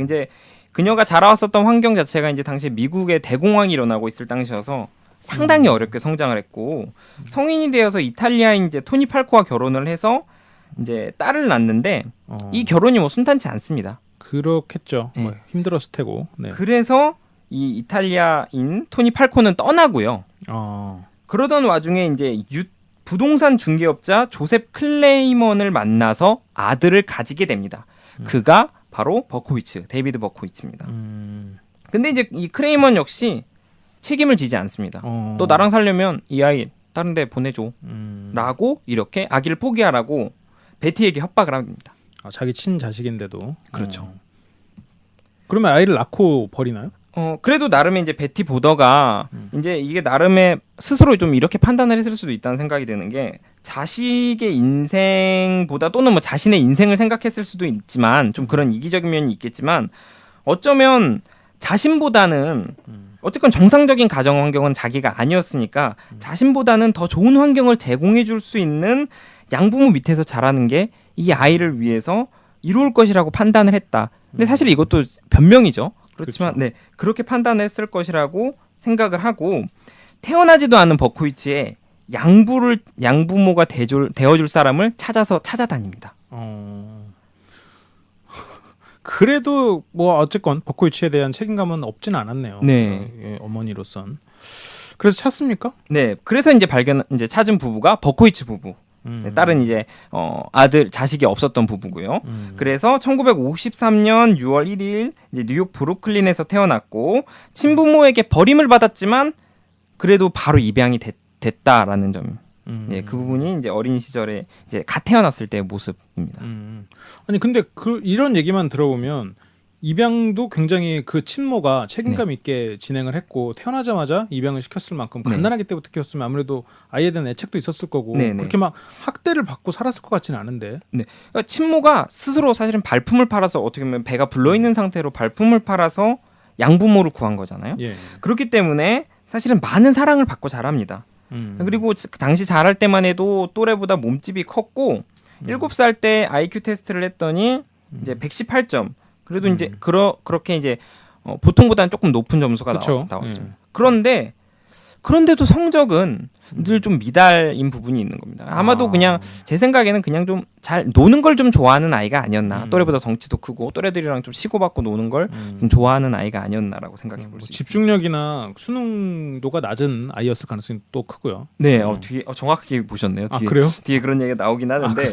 이제 그녀가 자라왔었던 환경 자체가 이제 당시 미국의 대공황이 일어나고 있을 당시여서 상당히 어렵게 성장을 했고 성인이 되어서 이탈리아인 이제 토니 팔코와 결혼을 해서 이제 딸을 낳는데 이 결혼이 뭐 순탄치 않습니다. 그렇겠죠. 네. 뭐 힘들었을 테고. 네. 그래서 이 이탈리아인 토니 팔코는 떠나고요. 그러던 와중에 이제 부동산 중개업자 조셉 클레이먼을 만나서 아들을 가지게 됩니다. 그가 바로 데이비드 버코위츠입니다. 근데 이제 이 클레이먼 역시 책임을 지지 않습니다. 너 나랑 살려면 이 아이 다른 데 보내줘 라고 이렇게 아기를 포기하라고 베티에게 협박을 합니다. 자기 친자식인데도. 그렇죠. 그러면 아이를 낳고 버리나요? 그래도 나름의 이제 베티 보더가 이제 이게 나름의 스스로 좀 이렇게 판단을 했을 수도 있다는 생각이 드는 게 자식의 인생보다 또는 뭐 자신의 인생을 생각했을 수도 있지만 좀 그런 이기적인 면이 있겠지만 어쩌면 자신보다는 어쨌건 정상적인 가정 환경은 자기가 아니었으니까 자신보다는 더 좋은 환경을 제공해 줄 수 있는 양부모 밑에서 자라는 게 이 아이를 위해서 이로울 것이라고 판단을 했다. 근데 사실 이것도 변명이죠. 그렇지만 그렇죠. 네, 그렇게 판단했을 것이라고 생각을 하고 태어나지도 않은 버코위치의 양부모가 되어줄 사람을 찾아다닙니다. 그래도 뭐 어쨌건 버코위치에 대한 책임감은 없지는 않았네요. 네. 어머니로선. 그래서 찾습니까? 네, 그래서 이제 찾은 부부가 버코위치 부부. 딸은 이제 아들 자식이 없었던 부부고요. 그래서 1953년 6월 1일 이제 뉴욕 브루클린에서 태어났고 친부모에게 버림을 받았지만 그래도 바로 입양이 됐다라는 점. 예, 그 부분이 이제 어린 시절에 이제 갓 태어났을 때의 모습입니다. 아니 근데 이런 얘기만 들어보면 입양도 굉장히 그 친모가 책임감 있게 진행을 했고 태어나자마자 입양을 시켰을 만큼 갓난아기 때부터 키웠으면 아무래도 아이에 대한 애착도 있었을 거고 그렇게 막 학대를 받고 살았을 것 같지는 않은데. 네, 그러니까 친모가 스스로 사실은 발품을 팔아서 어떻게 보면 배가 불러 있는 상태로 발품을 팔아서 양부모를 구한 거잖아요. 예. 그렇기 때문에 사실은 많은 사랑을 받고 자랍니다. 그리고 당시 자랄 때만 해도 또래보다 몸집이 컸고 7살 때 IQ 테스트를 했더니 이제 118점. 그래도 이제 그렇게 이제 보통보다는 조금 높은 점수가 나왔습니다. 그런데도 성적은 늘 좀 미달인 부분이 있는 겁니다. 아마도 그냥 제 생각에는 그냥 좀 잘 노는 걸 좀 좋아하는 아이가 아니었나. 또래보다 덩치도 크고 또래들이랑 좀 치고받고 노는 걸 좀 좋아하는 아이가 아니었나라고 생각해 볼 수 있습니다. 집중력이나 수능도가 낮은 아이였을 가능성이 또 크고요. 네, 뒤에 정확하게 보셨네요. 뒤에, 그래요? 뒤에 그런 얘기가 나오긴 하는데.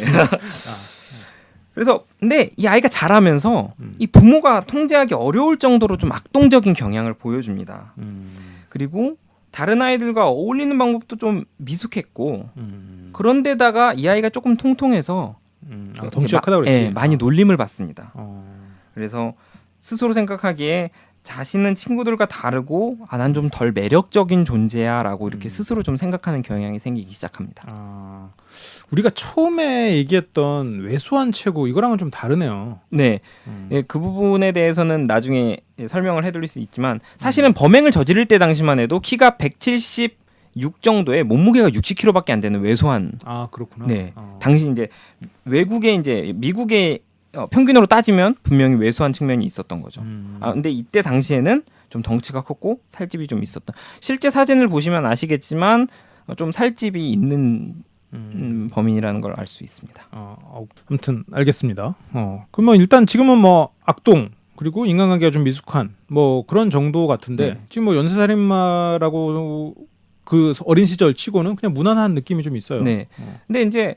그래서 근데 이 아이가 자라면서 이 부모가 통제하기 어려울 정도로 좀 악동적인 경향을 보여줍니다. 그리고 다른 아이들과 어울리는 방법도 좀 미숙했고 그런데다가 이 아이가 조금 통통해서 덩치가 크다고 그랬지. 많이 놀림을 받습니다. 그래서 스스로 생각하기에 자신은 친구들과 다르고 난 좀 덜 매력적인 존재야라고 이렇게 스스로 좀 생각하는 경향이 생기기 시작합니다. 우리가 처음에 얘기했던 왜소한 체구 이거랑은 좀 다르네요. 네, 그 부분에 대해서는 나중에 설명을 해드릴 수 있지만 사실은 범행을 저지를 때 당시만 해도 키가 176 정도에 몸무게가 60kg밖에 안 되는 왜소한. 그렇구나. 네, 당시 이제 외국의 이제 미국의 평균으로 따지면 분명히 왜소한 측면이 있었던 거죠. 근데 이때 당시에는 좀 덩치가 컸고 살집이 좀 있었던. 실제 사진을 보시면 아시겠지만 좀 살집이 있는 범인이라는 걸 알 수 있습니다. 아무튼 알겠습니다. 그러면 일단 지금은 뭐 악동 그리고 인간관계가 좀 미숙한 뭐 그런 정도 같은데 지금 뭐 연쇄살인마라고 그 어린 시절 치고는 그냥 무난한 느낌이 좀 있어요. 네. 근데 이제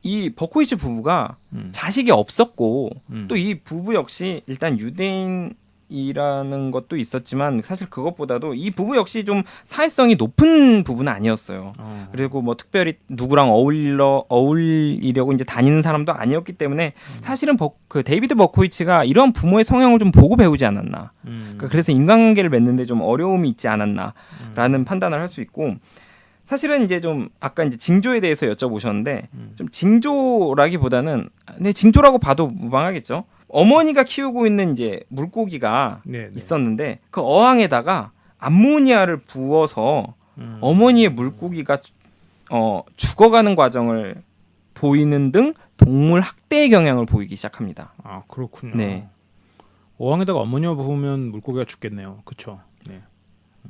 이 버코이치 부부가 자식이 없었고 또 이 부부 역시 일단 유대인이라는 것도 있었지만 사실 그것보다도 이 부부 역시 좀 사회성이 높은 부부는 아니었어요. 그리고 뭐 특별히 누구랑 어울리려고 이제 다니는 사람도 아니었기 때문에 사실은 그 데이비드 버코이치가 이런 부모의 성향을 좀 보고 배우지 않았나. 그래서 인간관계를 맺는데 좀 어려움이 있지 않았나라는 판단을 할 수 있고. 사실은 이제 좀 아까 이제 징조에 대해서 여쭤보셨는데 좀 징조라기보다는 징조라고 봐도 무방하겠죠. 어머니가 키우고 있는 이제 물고기가 있었는데 그 어항에다가 암모니아를 부어서 어머니의 물고기가 죽어가는 과정을 보이는 등 동물 학대의 경향을 보이기 시작합니다. 그렇군요. 네. 어항에다가 암모니아 부으면 물고기가 죽겠네요. 그렇죠. 네.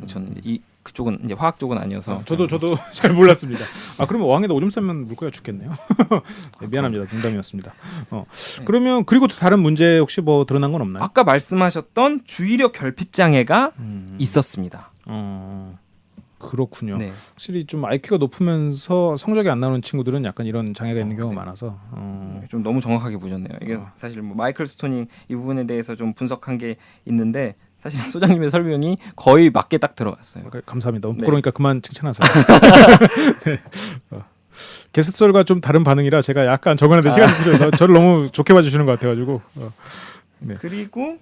저는 그쪽은 이제 화학 쪽은 아니어서 저도 잘 몰랐습니다. 그러면 어항에다 오줌 싸면 물고기가 죽겠네요. 네, 미안합니다. 농담이었습니다. 그러면 그리고 또 다른 문제 혹시 뭐 드러난 건 없나요? 아까 말씀하셨던 주의력 결핍 장애가 있었습니다. 그렇군요. 네. 확실히 좀 IQ가 높으면서 성적이 안 나오는 친구들은 약간 이런 장애가 있는 경우가 많아서 좀 너무 정확하게 보셨네요. 이게 사실 뭐 마이클 스토닝 이 부분에 대해서 좀 분석한 게 있는데 사실 소장님의 설명이 거의 맞게 딱 들어갔어요. 감사합니다. 너무 부끄러우니까 그만 칭찬하세요. 네. 게스트설과 좀 다른 반응이라 제가 약간 적응하는데 시간이 필요해서 저를 너무 좋게 봐주시는 것 같아가지고. 네. 그리고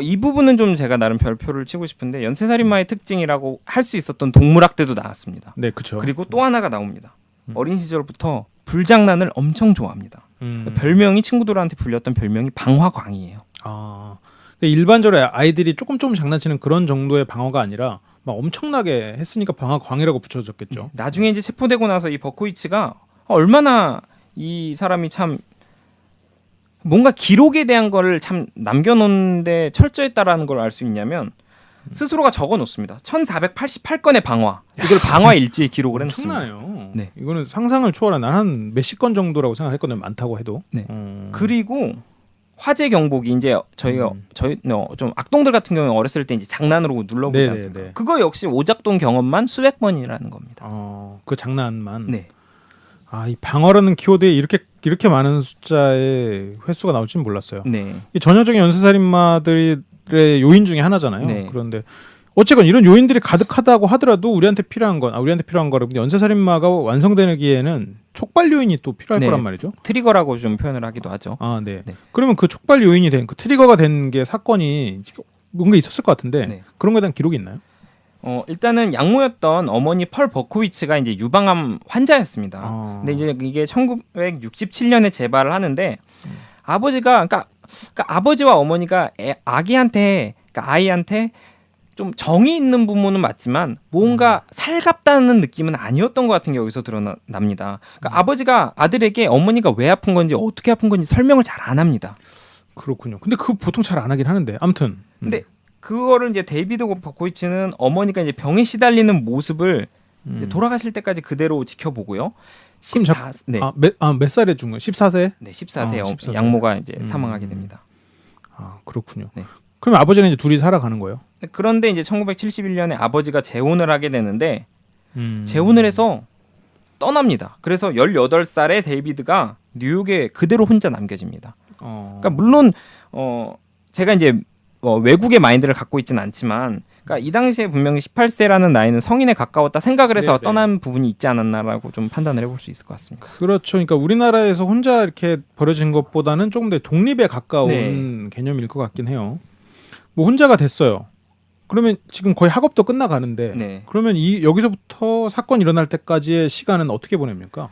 이 부분은 좀 제가 나름 별표를 치고 싶은데 연쇄살인마의 특징이라고 할 수 있었던 동물학대도 나왔습니다. 네, 그렇죠. 그리고 또 하나가 나옵니다. 어린 시절부터 불장난을 엄청 좋아합니다. 별명이 친구들한테 불렸던 별명이 방화광이에요. 일반적으로 아이들이 조금 장난치는 그런 정도의 방어가 아니라 막 엄청나게 했으니까 방화광이라고 붙여졌겠죠. 나중에 이제 체포되고 나서 이 버코이치가 얼마나 이 사람이 참 뭔가 기록에 대한 거를 참 남겨놓는데 철저했다라는 걸 알 수 있냐면 스스로가 적어놓습니다. 1488건의 방화. 이걸 방화 일지에 기록을 해놓습니다. 엄청나요. 네. 이거는 상상을 초월한 난 한 몇십 건 정도라고 생각했거든요. 많다고 해도. 네. 그리고 화재 경보기 이제 저희 좀 악동들 같은 경우에 어렸을 때 이제 장난으로 눌러보지 않습니까? 그거 역시 오작동 경험만 수백 번이라는 겁니다. 그 장난만. 네. 이 방어라는 키워드에 이렇게 많은 숫자의 횟수가 나올지는 몰랐어요. 네. 이 전형적인 연쇄살인마들의 요인 중에 하나잖아요. 네. 그런데 어쨌건 이런 요인들이 가득하다고 하더라도 우리한테 필요한 거는 연쇄살인마가 완성되기에는 촉발 요인이 또 필요할 네. 거란 말이죠. 트리거라고 좀 표현을 하기도 하죠. 네. 네. 그러면 그 촉발 요인이 된 그 트리거가 된 게 사건이 뭔가 있었을 것 같은데 네. 그런 거에 대한 기록이 있나요? 일단은 양모였던 어머니 펄 버코위츠가 이제 유방암 환자였습니다. 근데 이제 이게 1967년에 재발을 하는데 아버지가 그러니까 아버지와 어머니가 아이한테 좀 정이 있는 부모는 맞지만 뭔가 살갑다는 느낌은 아니었던 것 같은 게 여기서 드러납니다. 그러니까 아버지가 아들에게 어머니가 왜 아픈 건지 어떻게 아픈 건지 설명을 잘 안 합니다. 그렇군요. 근데 그 보통 잘 안 하긴 하는데 아무튼. 근데 그거를 이제 데이비드 버코이치는 어머니가 이제 병에 시달리는 모습을 이제 돌아가실 때까지 그대로 지켜보고요. 14 네. 몇 살에 준 거예요? 14세? 네, 14세 14세. 양모가 이제 사망하게 됩니다. 그렇군요. 네. 그럼 아버지는 이제 둘이 살아가는 거예요? 그런데 이제 1971년에 아버지가 재혼을 하게 되는데 재혼을 해서 떠납니다. 그래서 18살에 데이비드가 뉴욕에 그대로 혼자 남겨집니다. 그러니까 물론 제가 이제 외국의 마인드를 갖고 있지는 않지만 그러니까 이 당시에 분명히 18세라는 나이는 성인에 가까웠다 생각을 해서 네네. 떠난 부분이 있지 않았나라고 좀 판단을 해볼 수 있을 것 같습니다. 그렇죠. 그러니까 우리나라에서 혼자 이렇게 버려진 것보다는 조금 더 독립에 가까운 네. 개념일 것 같긴 해요. 뭐 혼자가 됐어요. 그러면 지금 거의 학업도 끝나가는데 네. 그러면 여기서부터 사건 일어날 때까지의 시간은 어떻게 보냅니까?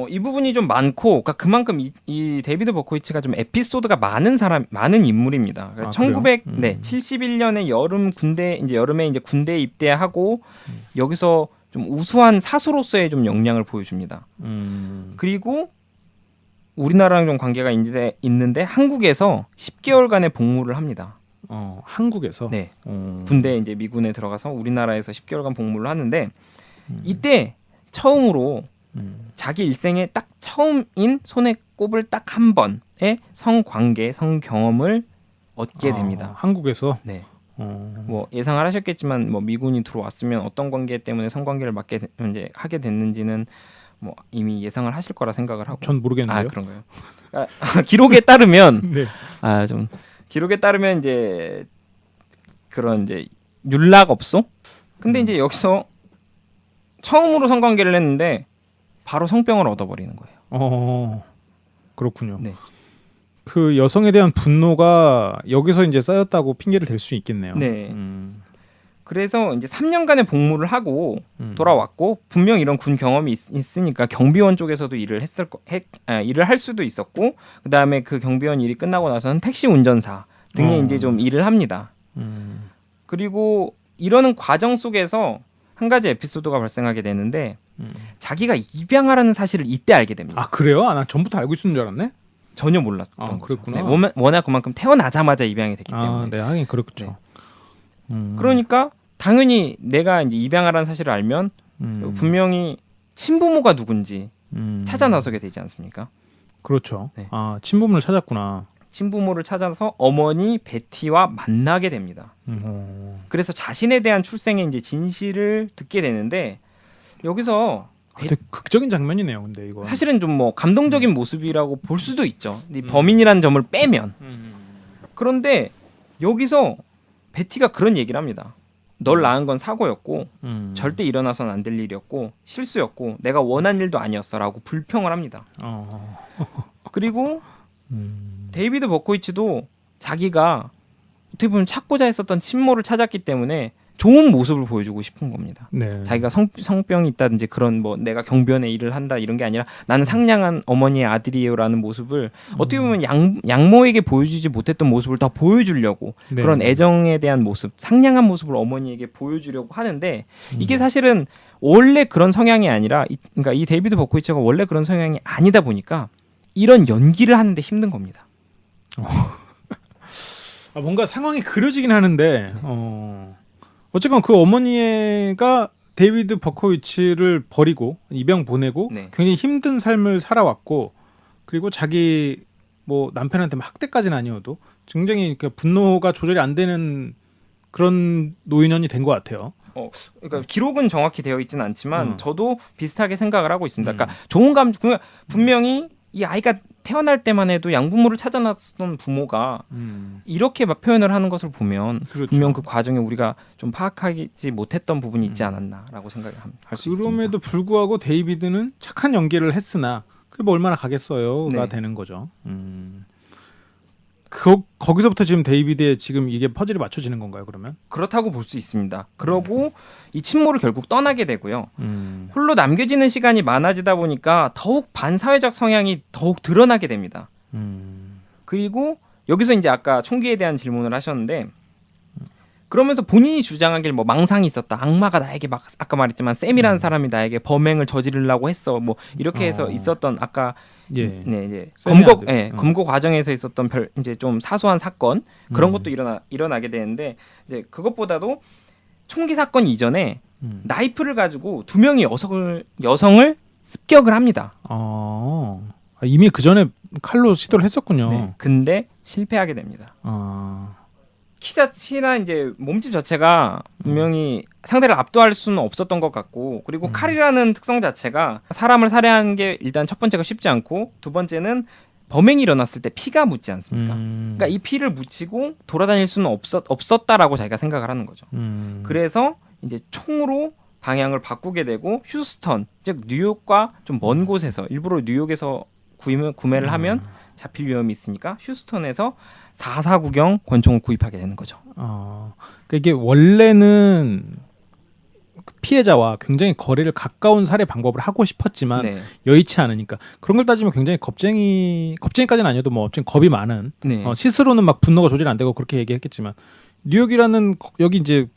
이 부분이 좀 많고, 그러니까 그만큼 이 데이비드 버코이치가 좀 에피소드가 많은 인물입니다. 그러니까 1971년에 여름에 이제 군대에 입대하고 여기서 좀 우수한 사수로서의 좀 역량을 보여줍니다. 그리고 우리나라랑 좀 관계가 있는데 한국에서 10개월간의 복무를 합니다. 한국에서? 네. 군대 이제 미군에 들어가서 우리나라에서 10개월간 복무를 하는데 이때 처음으로 자기 일생에 딱 처음인 손에 꼽을 딱 한 번의 성관계, 성경험을 얻게 됩니다. 한국에서? 네. 뭐 예상을 하셨겠지만 뭐 미군이 들어왔으면 어떤 관계 때문에 성관계를 이제 하게 됐는지는 뭐 이미 예상을 하실 거라 생각을 하고. 전 모르겠는데요. 그런가요? 기록에 따르면 네. 기록에 따르면 이제 그런 이제 윤락업소. 근데 이제 여기서 처음으로 성관계를 했는데 바로 성병을 얻어버리는 거예요. 그렇군요. 네. 그 여성에 대한 분노가 여기서 이제 쌓였다고 핑계를 댈 수 있겠네요. 네. 그래서 이제 3년간의 복무를 하고 돌아왔고 분명 이런 군 경험이 있으니까 경비원 쪽에서도 일을 할 수도 있었고 그 다음에 그 경비원 일이 끝나고 나서는 택시 운전사 등의 이제 좀 일을 합니다. 그리고 이러는 과정 속에서 한 가지 에피소드가 발생하게 되는데 자기가 입양하라는 사실을 이때 알게 됩니다. 그래요? 난 전부터 알고 있었는 줄 알았네. 전혀 몰랐던 거죠. 그랬구나. 네, 워낙 그만큼 태어나자마자 입양이 됐기 때문에. 네, 하긴 그렇죠. 네. 그러니까 당연히 내가 이제 입양하라는 사실을 알면 분명히 친부모가 누군지 찾아 나서게 되지 않습니까? 그렇죠. 네. 친부모를 찾았구나. 친부모를 찾아서 어머니 베티와 만나게 됩니다. 그래서 자신에 대한 출생의 이제 진실을 듣게 되는데 여기서 되게 극적인 장면이네요. 근데 이거 사실은 좀 뭐 감동적인 모습이라고 볼 수도 있죠. 이 범인이라는 점을 빼면. 그런데 여기서 베티가 그런 얘기를 합니다. 널 낳은 건 사고였고 절대 일어나서는 안 될 일이었고 실수였고 내가 원한 일도 아니었어라고 불평을 합니다. 그리고 데이비드 버코이치도 자기가 어떻게 보면 찾고자 했었던 친모를 찾았기 때문에 좋은 모습을 보여주고 싶은 겁니다. 네. 자기가 성병이 있다든지 그런 뭐 내가 경비원의 일을 한다 이런 게 아니라 나는 상냥한 어머니의 아들이에요라는 모습을 어떻게 보면 양모에게 보여주지 못했던 모습을 더 보여주려고 네. 그런 애정에 대한 모습, 상냥한 모습을 어머니에게 보여주려고 하는데 이게 사실은 원래 그런 성향이 아니라 그러니까 이 데이비드 버코이치가 원래 그런 성향이 아니다 보니까 이런 연기를 하는데 힘든 겁니다. 뭔가 상황이 그려지긴 하는데 어쨌건 그 어머니가 데이비드 버코위치를 버리고 입양 보내고 네. 굉장히 힘든 삶을 살아왔고 그리고 자기 뭐 남편한테 막 학대까지는 아니어도 굉장히 그 분노가 조절이 안 되는 그런 노인원이 된 것 같아요. 그러니까 기록은 정확히 되어 있지는 않지만 저도 비슷하게 생각을 하고 있습니다. 그러니까 분명히 이 아이가 태어날 때만 해도 양부모를 찾아놨던 부모가 이렇게 막 표현을 하는 것을 보면 그렇죠. 분명 그 과정에 우리가 좀 파악하지 못했던 부분이 있지 않았나라고 생각할 수 있습니다. 그럼에도 불구하고 데이비드는 착한 연기를 했으나 그게 뭐 얼마나 가겠어요가 네. 되는 거죠. 거기서부터 지금 데이비드의 지금 이게 퍼즐이 맞춰지는 건가요? 그러면? 그렇다고 볼 수 있습니다. 그러고 이 친모를 결국 떠나게 되고요. 홀로 남겨지는 시간이 많아지다 보니까 더욱 반사회적 성향이 더욱 드러나게 됩니다. 그리고 여기서 이제 아까 총기에 대한 질문을 하셨는데 그러면서 본인이 주장하길 뭐 망상이 있었다. 악마가 나에게 막 아까 말했지만 샘이라는 사람이 나에게 범행을 저지르려고 했어. 뭐 이렇게 해서 있었던 아까 예. 네, 이제 쌤의 검거 아들. 검거 과정에서 있었던 이제 좀 사소한 사건 그런 것도 일어나게 되는데 이제 그것보다도 총기 사건 이전에 나이프를 가지고 두 명의 여성을 습격을 합니다. 이미 그 전에 칼로 시도를 했었군요. 네, 근데 실패하게 됩니다. 키나 이제 몸집 자체가 분명히 상대를 압도할 수는 없었던 것 같고 그리고 칼이라는 특성 자체가 사람을 살해하는 게 일단 첫 번째가 쉽지 않고 두 번째는 범행이 일어났을 때 피가 묻지 않습니까? 그러니까 이 피를 묻히고 돌아다닐 수는 없었다라고 자기가 생각을 하는 거죠. 그래서 이제 총으로 방향을 바꾸게 되고 휴스턴 즉 뉴욕과 좀 먼 곳에서 일부러 뉴욕에서 구매를 하면 잡힐 위험이 있으니까 휴스턴에서 449경 권총을 구입하게 되는 거죠. 그러니까 이게 원래는 피해자와 굉장히 거리를 가까운 살해 방법을 하고 싶었지만 네. 여의치 않으니까 그런 걸 따지면 굉장히 겁쟁이까지는 아니어도 뭐 좀 겁이 많은 네. 스스로는 막 분노가 조절 안 되고 그렇게 얘기했겠지만 뉴욕이라는 여기 이제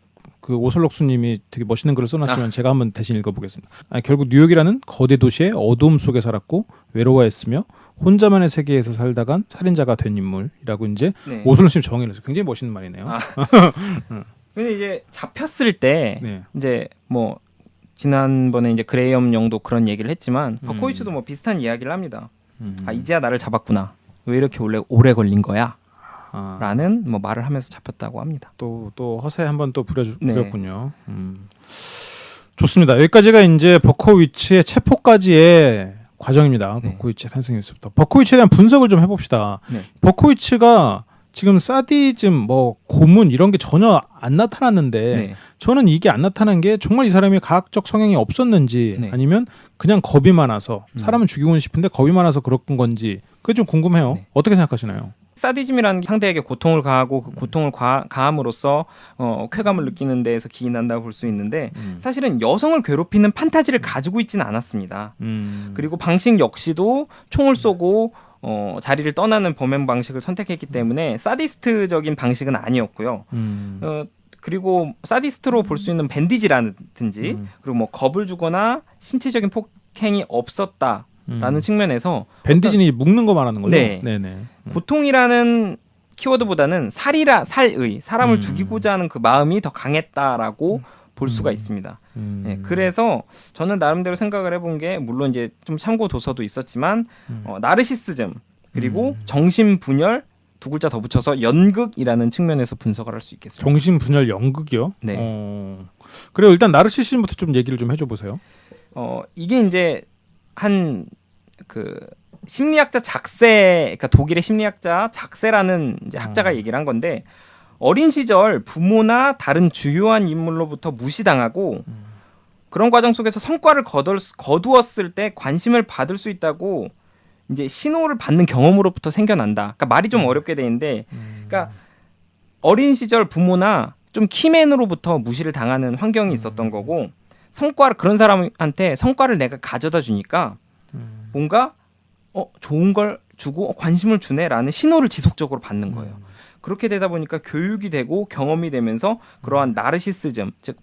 그 오슬록수님이 되게 멋있는 글을 써놨지만 제가 한번 대신 읽어보겠습니다. 결국 뉴욕이라는 거대 도시의 어두움 속에 살았고 외로워했으며 혼자만의 세계에서 살다간 살인자가 된 인물이라고 이제 네. 오슬록수님 정의를 했어요. 굉장히 멋있는 말이네요. 근데 이제 잡혔을 때 네. 이제 뭐 지난번에 이제 그레이엄 영도 그런 얘기를 했지만 버코이츠도 뭐 비슷한 이야기를 합니다. 이제야 나를 잡았구나. 왜 이렇게 오래 걸린 거야? 라는 뭐 말을 하면서 잡혔다고 합니다. 또 허세 한번 또 네. 부렸군요. 좋습니다. 여기까지가 이제 버코위츠의 체포까지의 과정입니다. 네. 버코위츠의 탄생에서부터 버코위츠에 대한 분석을 좀 해봅시다. 네. 버코위츠가 지금 사디즘, 뭐 고문 이런 게 전혀 안 나타났는데 네. 저는 이게 안 나타난 게 정말 이 사람이 과학적 성향이 없었는지 네. 아니면 그냥 겁이 많아서 사람은 죽이고는 싶은데 겁이 많아서 그런 건지 그게 좀 궁금해요. 네. 어떻게 생각하시나요? 사디즘이라는 게 상대에게 고통을 가하고 그 고통을 가함으로써 쾌감을 느끼는 데에서 기인한다고 볼 수 있는데 사실은 여성을 괴롭히는 판타지를 가지고 있지는 않았습니다. 그리고 방식 역시도 총을 쏘고 자리를 떠나는 범행 방식을 선택했기 때문에 사디스트적인 방식은 아니었고요. 그리고 사디스트로 볼 수 있는 밴디지라든지 그리고 뭐 겁을 주거나 신체적인 폭행이 없었다라는 측면에서 밴디진이 묶는 거 말하는 거죠? 네. 네네. 고통이라는 키워드보다는 살의 사람을 죽이고자 하는 그 마음이 더 강했다라고 볼 수가 있습니다. 네, 그래서 저는 나름대로 생각을 해본 게 물론 이제 좀 참고 도서도 있었지만 나르시시즘 그리고 정신분열 두 글자 더 붙여서 연극이라는 측면에서 분석을 할 수 있겠습니다. 정신분열 연극이요? 네. 그래요. 일단 나르시시즘부터 좀 얘기를 좀 해줘보세요. 이게 이제 한 그 심리학자 그러니까 독일의 심리학자 작세라는 이제 학자가 얘기를 한 건데 어린 시절 부모나 다른 주요한 인물로부터 무시당하고 그런 과정 속에서 성과를 거두었을 때 관심을 받을 수 있다고 이제 신호를 받는 경험으로부터 생겨난다. 그러니까 말이 좀 어렵게 돼 있는데, 그러니까 어린 시절 부모나 좀 키맨으로부터 무시를 당하는 환경이 있었던 거고 그런 사람한테 성과를 내가 가져다 주니까 뭔가 좋은 걸 주고 관심을 주네라는 신호를 지속적으로 받는 거예요. 그렇게 되다 보니까 교육이 되고 경험이 되면서 그러한 나르시시즘, 즉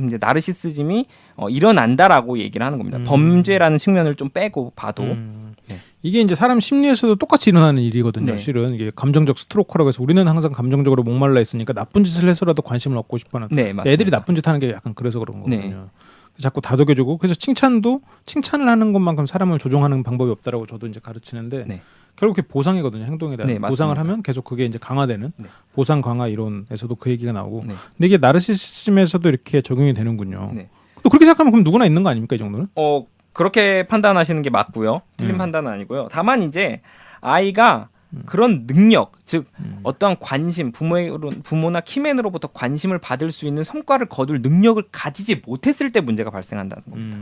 이제 나르시시즘이 일어난다라고 얘기를 하는 겁니다. 범죄라는 측면을 좀 빼고 봐도 네. 이게 이제 사람 심리에서도 똑같이 일어나는 일이거든요. 네. 실은 이게 감정적 스트로커라고 해서 우리는 항상 감정적으로 목말라 있으니까 나쁜 짓을 해서라도 관심을 얻고 싶어하는 네, 맞습니다. 애들이 나쁜 짓 하는 게 약간 그래서 그런 거거든요. 네. 자꾸 다독여주고 그래서 칭찬을 하는 것만큼 사람을 조종하는 방법이 없다라고 저도 이제 가르치는데 네. 결국 그게 보상이거든요. 행동에 대한 네, 보상을 맞습니다. 하면 계속 그게 이제 강화되는 네. 보상 강화 이론에서도 그 얘기가 나오고. 네. 근데 이게 나르시시즘에서도 이렇게 적용이 되는군요. 네. 또 그렇게 생각하면 그럼 누구나 있는 거 아닙니까 이 정도는? 그렇게 판단하시는 게 맞고요. 틀린 판단은 아니고요. 다만 이제 아이가 그런 능력, 즉 어떠한 관심, 부모나 키맨으로부터 관심을 받을 수 있는 성과를 거둘 능력을 가지지 못했을 때 문제가 발생한다는 겁니다.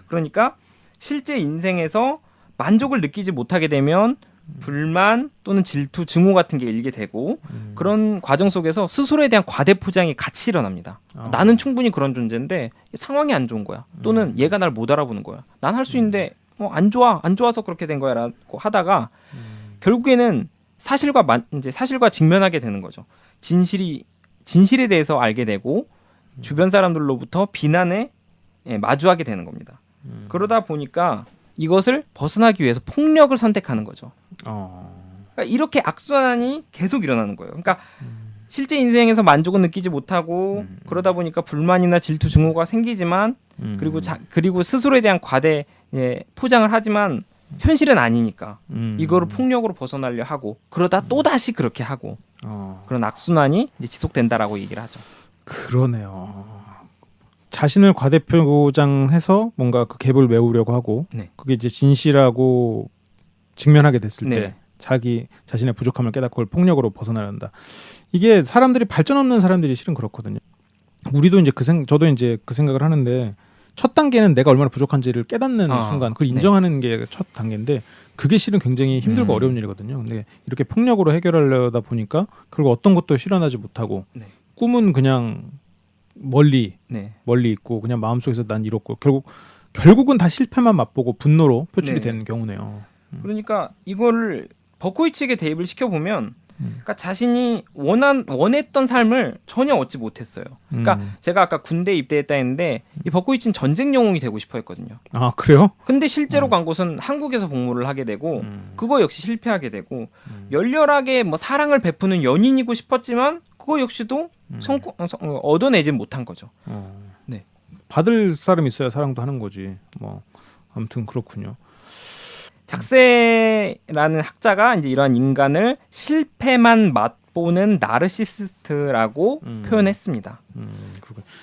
그러니까 실제 인생에서 만족을 느끼지 못하게 되면 불만 또는 질투, 증오 같은 게 일게 되고 그런 과정 속에서 스스로에 대한 과대 포장이 같이 일어납니다. 나는 충분히 그런 존재인데 상황이 안 좋은 거야. 또는 얘가 날 못 알아보는 거야. 난 할 수 있는데 안 좋아서 그렇게 된 거야라고 하다가 결국에는 사실과 직면하게 되는 거죠. 진실에 대해서 알게 되고 주변 사람들로부터 비난에 마주하게 되는 겁니다. 그러다 보니까 이것을 벗어나기 위해서 폭력을 선택하는 거죠. 그러니까 이렇게 악순환이 계속 일어나는 거예요. 그러니까 실제 인생에서 만족은 느끼지 못하고 그러다 보니까 불만이나 질투, 증오가 생기지만 그리고 스스로에 대한 과대 포장을 하지만 현실은 아니니까 이거를 폭력으로 벗어나려 하고 그러다 또 다시 그렇게 하고 그런 악순환이 이제 지속된다라고 얘기를 하죠. 그러네요. 자신을 과대 포장해서 뭔가 그 갭을 메우려고 하고 네. 그게 이제 진실하고 직면하게 됐을 네. 때 자신의 부족함을 깨닫고 그걸 폭력으로 벗어나려한다. 이게 사람들이 발전 없는 사람들이 실은 그렇거든요. 우리도 이제 저도 이제 그 생각을 하는데 첫 단계는 내가 얼마나 부족한지를 깨닫는 순간 그걸 인정하는 게 첫 단계인데 그게 실은 굉장히 힘들고 어려운 일이거든요. 근데 이렇게 폭력으로 해결하려다 보니까 결국 어떤 것도 실현하지 못하고 꿈은 그냥 멀리 있고 그냥 마음속에서 난 이렇고 결국은 다 실패만 맛보고 분노로 표출이 되는 경우네요. 그러니까 이거를 버코이치에게 대입을 시켜보면 그러니까 자신이 원했던 삶을 전혀 얻지 못했어요. 그러니까 제가 아까 군대 입대했다 했는데 이 버코이치는 전쟁 영웅이 되고 싶어 했거든요. 아 그래요? 근데 실제로 간 곳은 한국에서 복무를 하게 되고 그거 역시 실패하게 되고 열렬하게 뭐 사랑을 베푸는 연인이고 싶었지만 그거 역시도 얻어내지 못한 거죠. 네. 받을 사람이 있어야 사랑도 하는 거지. 뭐 아무튼 그렇군요. 작세라는 학자가 이제 이러한 인간을 실패만 맛보는 나르시시스트라고 표현했습니다.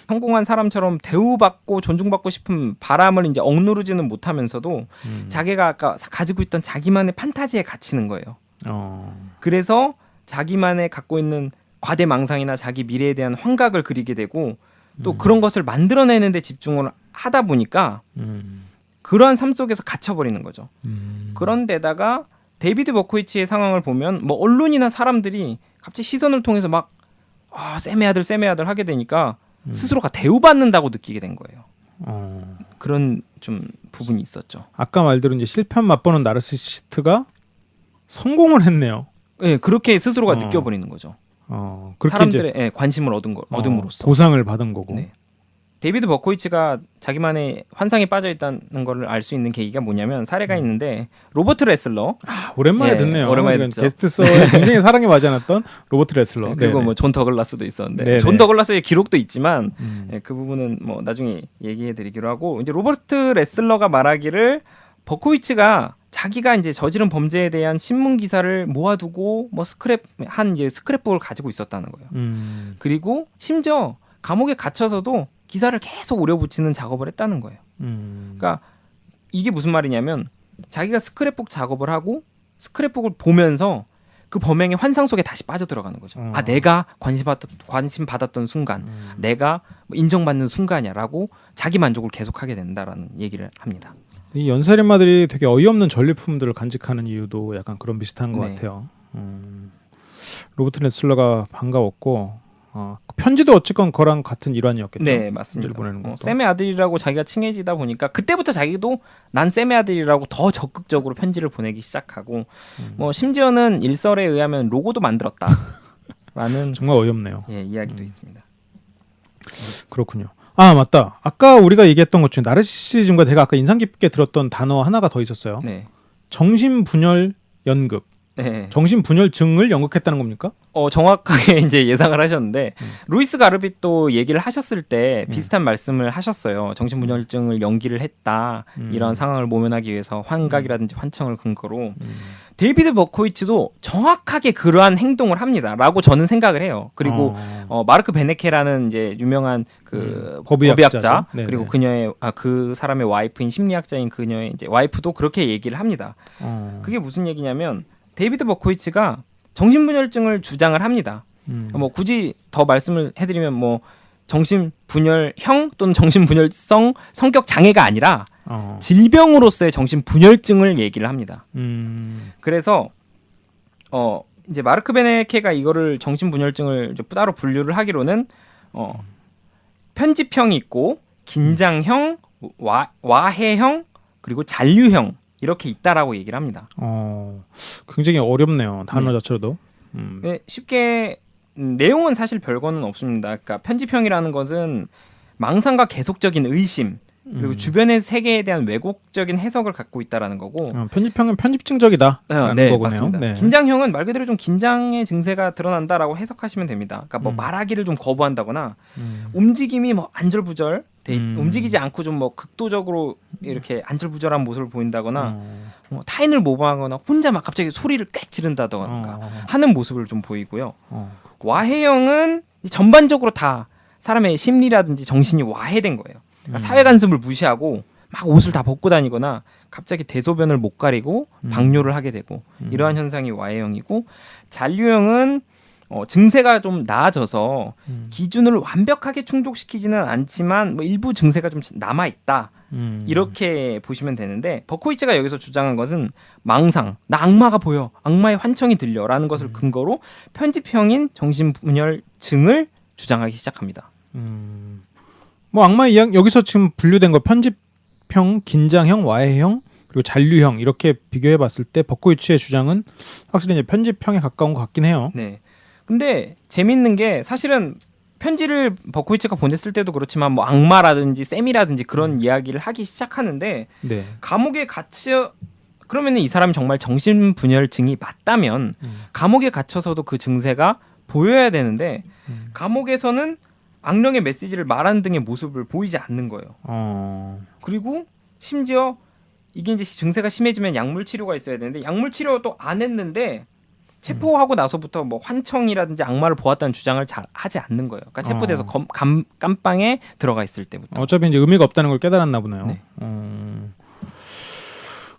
성공한 사람처럼 대우받고 존중받고 싶은 바람을 이제 억누르지는 못하면서도 자기가 아까 가지고 있던 자기만의 판타지에 갇히는 거예요. 그래서 자기만의 갖고 있는 과대 망상이나 자기 미래에 대한 환각을 그리게 되고 또 그런 것을 만들어내는 데 집중을 하다 보니까 그러한 삶 속에서 갇혀버리는 거죠. 그런데다가 데이비드 버코이치의 상황을 보면 뭐 언론이나 사람들이 갑자기 시선을 통해서 막 쌤의 아들 하게 되니까 스스로가 대우받는다고 느끼게 된 거예요. 그런 좀 부분이 있었죠. 아까 말대로 이제 실패한 맛보는 나르시시스트가 성공을 했네요. 네, 그렇게 스스로가 느껴버리는 거죠. 사람들의 관심을 얻음으로써 보상을 받은 거고. 네. 데이비드 버코이치가 자기만의 환상에 빠져 있다는 걸 알 수 있는 계기가 뭐냐면 사례가 있는데 로버트 레슬러 오랜만에 듣네요. 오랜만에 듣죠. 게스트서에 굉장히 사랑에 맞지 않았던 로버트 레슬러. 그리고 뭐 존 더글라스도 있었는데 네네. 존 더글라스의 기록도 있지만 그 부분은 뭐 나중에 얘기해드리기로 하고 이제 로버트 레슬러가 말하기를 버코이치가 자기가 이제 저지른 범죄에 대한 신문 기사를 모아두고 뭐 스크랩북을 가지고 있었다는 거예요. 그리고 심지어 감옥에 갇혀서도 기사를 계속 오려붙이는 작업을 했다는 거예요. 그러니까 이게 무슨 말이냐면 자기가 스크랩북 작업을 하고 스크랩북을 보면서 그 범행의 환상 속에 다시 빠져들어가는 거죠. 내가 관심 받았던 순간, 내가 인정받는 순간이야라고 자기 만족을 계속하게 된다라는 얘기를 합니다. 이 연쇄살인마들이 되게 어이없는 전리품들을 간직하는 이유도 약간 그런 비슷한 것 네. 같아요. 로버트 레슬러가 반가웠고 편지도 어쨌건 그거랑 같은 일환이었겠죠. 네, 맞습니다. 보내는 것도. 쌤의 아들이라고 자기가 칭해지다 보니까 그때부터 자기도 난 쌤의 아들이라고 더 적극적으로 편지를 보내기 시작하고 뭐 심지어는 일설에 의하면 로고도 만들었다라는 정말 어이없네요. 이야기도 있습니다. 그렇군요. 아 맞다. 아까 우리가 얘기했던 것 중에 나르시시즘과 제가 아까 인상 깊게 들었던 단어 하나가 더 있었어요. 네. 정신분열 연급. 네. 정신분열증을 연극했다는 겁니까? 정확하게 이제 예상을 하셨는데 루이스 가르비토 얘기를 하셨을 때 비슷한 말씀을 하셨어요. 정신분열증을 연기를 했다. 이런 상황을 모면하기 위해서 환각이라든지 환청을 근거로 데이비드 버코이츠도 정확하게 그러한 행동을 합니다라고 저는 생각을 해요. 그리고 마르크 베네케라는 이제 유명한 그 법의학자 그리고 그녀의 그 사람의 와이프인 심리학자인 그녀의 이제 와이프도 그렇게 얘기를 합니다. 그게 무슨 얘기냐면 데이비드 버코이츠가 정신분열증을 주장을 합니다. 뭐 굳이 더 말씀을 해드리면 뭐 정신분열형 또는 정신분열성 성격 장애가 아니라 질병으로서의 정신분열증을 얘기를 합니다. 그래서 이제 마르크 베네케가 이거를 정신분열증을 이제 따로 분류를 하기로는 편집형이 있고 긴장형, 와해형 그리고 잔류형 이렇게 있다라고 얘기를 합니다. 굉장히 어렵네요. 단어 자체로도. 네, 쉽게 내용은 사실 별거는 없습니다. 그러니까 편집형이라는 것은 망상과 계속적인 의심 그리고 주변의 세계에 대한 왜곡적인 해석을 갖고 있다라는 거고 편집형은 편집증적이다라는 네, 거군요. 맞습니다. 네. 긴장형은 말 그대로 좀 긴장의 증세가 드러난다라고 해석하시면 됩니다. 그러니까 뭐 말하기를 좀 거부한다거나 움직임이 뭐 안절부절 움직이지 않고 좀 뭐 극도적으로 이렇게 안절부절한 모습을 보인다거나 타인을 모방하거나 혼자 막 갑자기 소리를 꽥 지른다거나 하는 모습을 좀 보이고요. 와해형은 전반적으로 다 사람의 심리라든지 정신이 와해된 거예요. 그러니까 사회 관습을 무시하고 막 옷을 다 벗고 다니거나 갑자기 대소변을 못 가리고 방뇨를 하게 되고 이러한 현상이 와해형이고 잔류형은 증세가 좀 나아져서 기준을 완벽하게 충족시키지는 않지만 뭐 일부 증세가 좀 남아 있다. 이렇게 보시면 되는데 버코이츠가 여기서 주장한 것은 망상, 나 악마가 보여, 악마의 환청이 들려라는 것을 근거로 편집형인 정신분열증을 주장하기 시작합니다. 뭐 악마의 이야기 여기서 지금 분류된 거 편집형, 긴장형, 와해형 그리고 잔류형 이렇게 비교해봤을 때 버코이츠의 주장은 확실히 이제 편집형에 가까운 것 같긴 해요. 네. 근데 재밌는 게 사실은 편지를 버코이츠가 보냈을 때도 그렇지만 뭐 악마라든지 쌤이라든지 그런 이야기를 하기 시작하는데 네. 감옥에 갇혀 그러면 이 사람이 정말 정신분열증이 맞다면 감옥에 갇혀서도 그 증세가 보여야 되는데 감옥에서는 악령의 메시지를 말하는 등의 모습을 보이지 않는 거예요. 그리고 심지어 이게 이제 증세가 심해지면 약물 치료가 있어야 되는데 약물 치료도 안 했는데 체포하고 나서부터 뭐 환청이라든지 악마를 보았다는 주장을 잘 하지 않는 거예요. 그러니까 체포돼서 감방에 들어가 있을 때부터. 어차피 이제 의미가 없다는 걸 깨달았나 보네요. 네.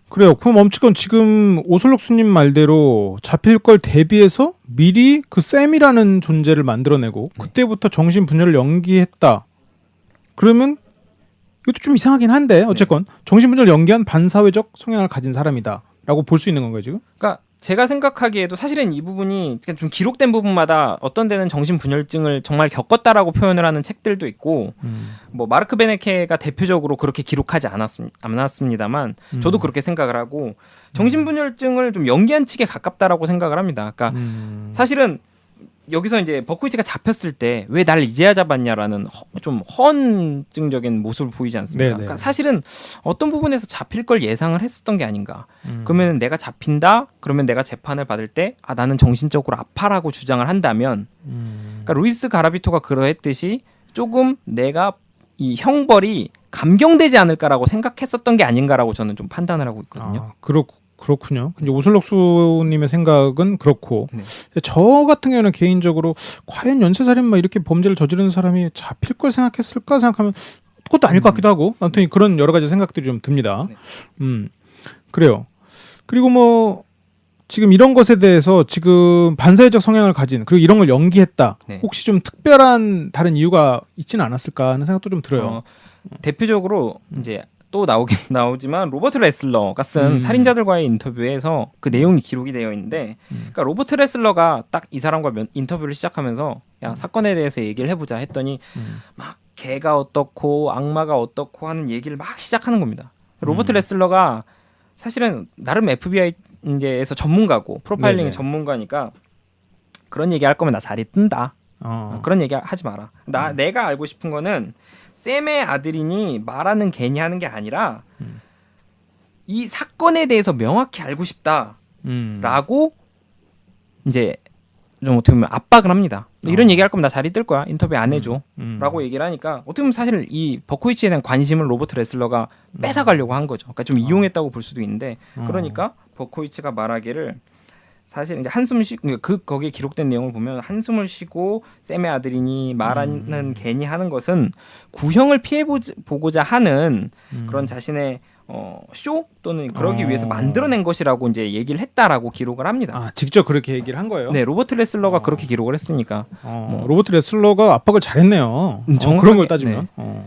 그래요. 그럼 엄치건 지금 오슬록수님 말대로 잡힐 걸 대비해서 미리 그 쌤이라는 존재를 만들어내고 그때부터 정신분열을 연기했다. 그러면 이것도 좀 이상하긴 한데 어쨌건 정신분열을 연기한 반사회적 성향을 가진 사람이다라고 볼 수 있는 건가요 지금? 그러니까 제가 생각하기에도 사실은 이 부분이 좀 기록된 부분마다 어떤 데는 정신분열증을 정말 겪었다라고 표현을 하는 책들도 있고 뭐 마르크 베네케가 대표적으로 그렇게 기록하지 않았습니다만 저도 그렇게 생각을 하고 정신분열증을 좀 연기한 측에 가깝다라고 생각을 합니다. 그러니까 사실은 여기서 이제 버코이츠가 잡혔을 때 왜 날 이제야 잡았냐라는 좀 허언증적인 모습을 보이지 않습니까? 그러니까 사실은 어떤 부분에서 잡힐 걸 예상을 했었던 게 아닌가. 그러면 내가 잡힌다? 그러면 내가 재판을 받을 때 나는 정신적으로 아파라고 주장을 한다면 그러니까 루이스 가라비토가 그러했듯이 조금 내가 이 형벌이 감경되지 않을까라고 생각했었던 게 아닌가라고 저는 좀 판단을 하고 있거든요. 그렇군요. 이제 오슬록수님의 생각은 그렇고 저 같은 경우는 개인적으로 과연 연쇄살인마 이렇게 범죄를 저지르는 사람이 잡힐 걸 생각했을까 생각하면 그것도 아닐 것 같기도 하고 아무튼 그런 여러 가지 생각들이 좀 듭니다. 그래요. 그리고 뭐 지금 이런 것에 대해서 지금 반사회적 성향을 가진 그리고 이런 걸 연기했다. 혹시 좀 특별한 다른 이유가 있지는 않았을까 하는 생각도 좀 들어요. 대표적으로 이제 또 나오지만 로버트 레슬러가 쓴 살인자들과의 인터뷰에서 그 내용이 기록이 되어 있는데 그러니까 로버트 레슬러가 딱 이 사람과 인터뷰를 시작하면서 야 사건에 대해서 얘기를 해보자 했더니 막 개가 어떻고 악마가 어떻고 하는 얘기를 막 시작하는 겁니다. 로버트 레슬러가 사실은 나름 FBI에서 전문가고 프로파일링의 전문가니까 그런 얘기 할 거면 나 자리 뜬다. 그런 얘기 하지 마라. 내가 알고 싶은 거는 샘의 아들이니 말하는 괜히 하는 게 아니라 이 사건에 대해서 명확히 알고 싶다라고 이제 좀 어떻게 보면 압박을 합니다. 이런 얘기할 거면 나 자리 뜰 거야. 인터뷰 안 해줘. 라고 얘기를 하니까 어떻게 보면 사실 이 버코이치에 대한 관심을 로버트 레슬러가 뺏어가려고 한 거죠. 그러니까 좀 이용했다고 볼 수도 있는데 그러니까 버코이치가 말하기를 사실 이제 한숨 쉬고 거기에 기록된 내용을 보면 한숨을 쉬고 쌤의 아들이니 말하는 괜히 하는 것은 구형을 피해 보고자 하는 그런 자신의 쇼 또는 그러기 위해서 만들어낸 것이라고 이제 얘기를 했다라고 기록을 합니다. 아, 직접 그렇게 얘기를 한 거예요? 네, 로버트 레슬러가 그렇게 기록을 했으니까. 로버트 레슬러가 압박을 잘했네요. 그런 걸 따지면. 네.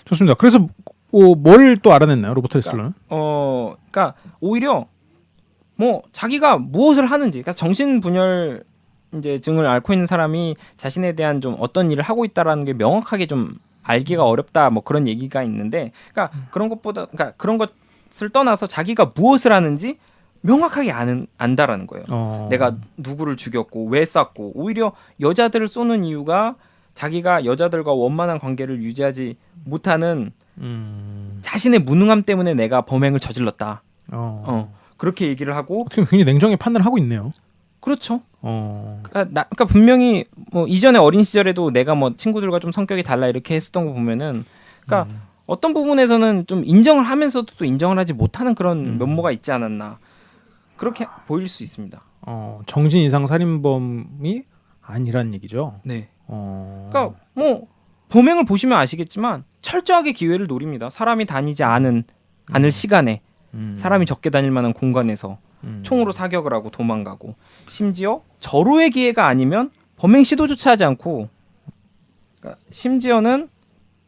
좋습니다. 그래서 뭘 또 알아냈나요, 로버트 레슬러는? 그러니까 오히려 뭐 자기가 무엇을 하는지, 그러니까 정신분열 이제 증을 앓고 있는 사람이 자신에 대한 좀 어떤 일을 하고 있다라는 게 명확하게 좀 알기가 어렵다, 뭐 그런 얘기가 있는데, 그러니까 그런 것보다, 그러니까 그런 것을 떠나서 자기가 무엇을 하는지 명확하게 안다라는 거예요. 내가 누구를 죽였고 왜 쐈고, 오히려 여자들을 쏘는 이유가 자기가 여자들과 원만한 관계를 유지하지 못하는 자신의 무능함 때문에 내가 범행을 저질렀다. 그렇게 얘기를 하고 어떻게 보면 굉장히 냉정히 판단을 하고 있네요. 그렇죠. 그러니까 분명히 뭐 이전에 어린 시절에도 내가 뭐 친구들과 좀 성격이 달라 이렇게 했었던 거 보면은, 그러니까 어떤 부분에서는 좀 인정을 하면서도 또 인정을 하지 못하는 그런 면모가 있지 않았나, 그렇게 보일 수 있습니다. 정신 이상 살인범이 아니란 얘기죠. 네. 그러니까 뭐 범행을 보시면 아시겠지만 철저하게 기회를 노립니다. 사람이 다니지 않을 시간에 사람이 적게 다닐 만한 공간에서 총으로 사격을 하고 도망가고, 심지어 절호의 기회가 아니면 범행 시도조차 하지 않고, 그러니까 심지어는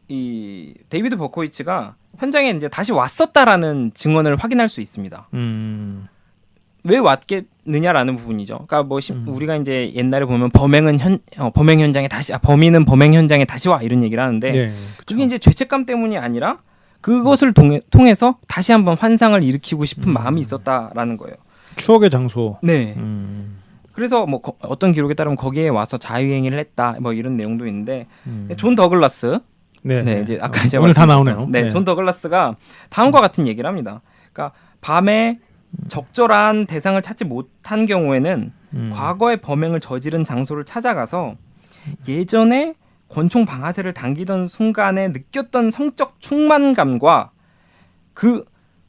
이 데이비드 버코이치가 현장에 이제 다시 왔었다라는 증언을 확인할 수 있습니다. 왜 왔겠느냐라는 부분이죠. 그러니까 뭐 우리가 이제 옛날에 보면 범인은 범행 현장에 다시 와 이런 얘기를 하는데, 네, 그게 이제 죄책감 때문이 아니라 그것을 통해서 다시 한번 환상을 일으키고 싶은 마음이 있었다라는 거예요. 추억의 장소. 네. 그래서 뭐 어떤 기록에 따르면 거기에 와서 자유행위를 했다, 뭐 이런 내용도 있는데, 존 더글라스, 네, 이제 아까 제가 오늘 다 나오네요. 네, 존 더글라스가 다음과 같은 얘기를 합니다. 그러니까 밤에 적절한 대상을 찾지 못한 경우에는 과거의 범행을 저지른 장소를 찾아가서 예전에 권총 방아쇠를 당기던 순간에 느꼈던 성적 충만감과, 그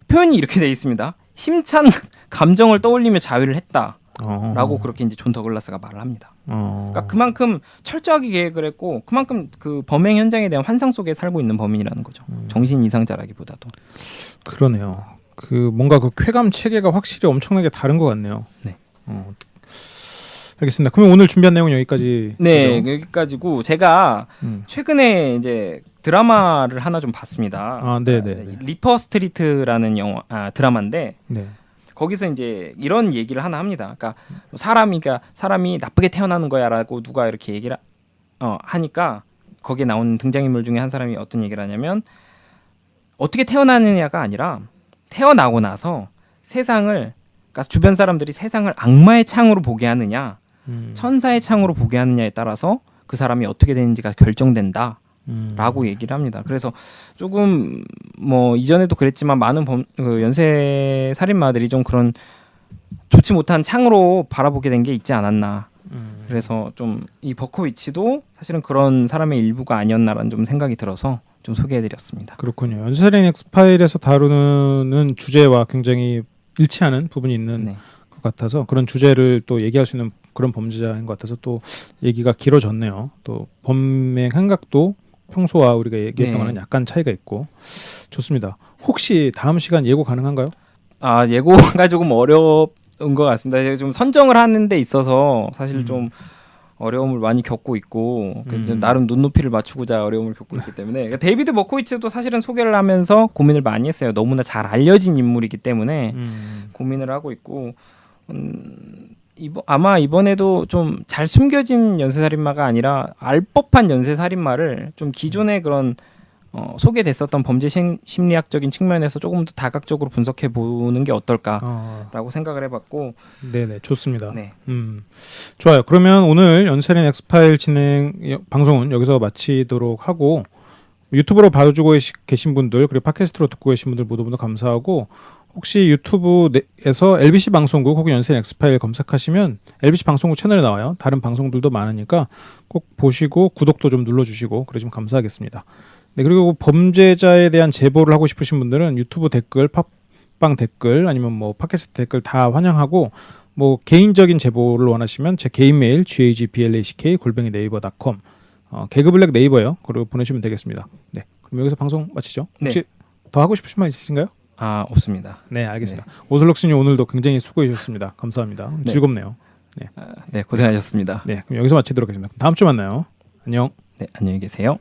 표현이 이렇게 되어 있습니다. 힘찬 감정을 떠올리며 자위를 했다라고 그렇게 이제 존 더글라스가 말을 합니다. 그러니까 그만큼 철저하게 계획을 했고, 그만큼 그 범행 현장에 대한 환상 속에 살고 있는 범인이라는 거죠. 정신 이상자라기보다도. 그러네요. 그 뭔가 그 쾌감 체계가 확실히 엄청나게 다른 것 같네요. 네. 알겠습니다. 그러면 오늘 준비한 내용은 여기까지. 네, 여기까지고, 제가 최근에 이제 드라마를 하나 좀 봤습니다. 네네. 리퍼 스트리트라는 드라마인데, 네. 거기서 이제 이런 얘기를 하나 합니다. 그러니까 사람이 나쁘게 태어나는 거야라고 누가 이렇게 얘기를 하니까, 거기에 나오는 등장인물 중에 한 사람이 어떤 얘기를 하냐면, 어떻게 태어나느냐가 아니라 태어나고 나서 세상을, 그러니까 주변 사람들이 세상을 악마의 창으로 보게 하느냐, 천사의 창으로 보게 하느냐에 따라서 그 사람이 어떻게 되는지가 결정된다라고 얘기를 합니다. 그래서 조금 뭐 이전에도 그랬지만 많은 연쇄 살인마들이 좀 그런 좋지 못한 창으로 바라보게 된 게 있지 않았나. 그래서 좀 이 버코위치도 사실은 그런 사람의 일부가 아니었나라는 좀 생각이 들어서 좀 소개해드렸습니다. 그렇군요. 연쇄살인 엑스파일에서 다루는 주제와 굉장히 일치하는 부분이 있는 네. 것 같아서, 그런 주제를 또 얘기할 수 있는 그런 범죄자인 것 같아서 또 얘기가 길어졌네요. 또 범행 행각도 평소와 우리가 얘기했던 거는 약간 차이가 있고. 좋습니다. 혹시 다음 시간 예고 가능한가요? 예고가 조금 어려운 것 같습니다. 제가 좀 선정을 하는 데 있어서 사실 좀 어려움을 많이 겪고 있고, 나름 눈높이를 맞추고자 어려움을 겪고 있기 때문에, 그러니까 데이비드 버코이츠도 사실은 소개를 하면서 고민을 많이 했어요. 너무나 잘 알려진 인물이기 때문에 고민을 하고 있고, 아마 이번에도 좀 잘 숨겨진 연쇄살인마가 아니라 알 법한 연쇄살인마를 좀 기존의 그런 소개됐었던 범죄 심리학적인 측면에서 조금 더 다각적으로 분석해 보는 게 어떨까라고 생각을 해봤고. 네네, 좋습니다. 네. 좋아요. 그러면 오늘 연쇄살인 엑스파일 방송은 여기서 마치도록 하고, 유튜브로 봐주고 계신 분들, 그리고 팟캐스트로 듣고 계신 분들 모두 감사하고, 혹시 유튜브에서 LBC 방송국 혹은 연세인 엑스파일 검색하시면 LBC 방송국 채널에 나와요. 다른 방송들도 많으니까 꼭 보시고 구독도 좀 눌러주시고 그러시면 감사하겠습니다. 네, 그리고 범죄자에 대한 제보를 하고 싶으신 분들은 유튜브 댓글, 팟빵 댓글 아니면 뭐 팟캐스트 댓글 다 환영하고 뭐 개인적인 제보를 원하시면 제 개인 메일 gagblack@naver.com 개그블랙 네이버요. 그리고 보내주시면 되겠습니다. 네, 그럼 여기서 방송 마치죠. 혹시 네. 더 하고 싶으신 말 있으신가요? 아, 없습니다. 네, 알겠습니다. 오슬록스님 오늘도 굉장히 수고하셨습니다. 감사합니다. 네. 즐겁네요. 네, 고생하셨습니다. 네, 그럼 여기서 마치도록 하겠습니다. 다음 주 만나요. 안녕. 네, 안녕히 계세요.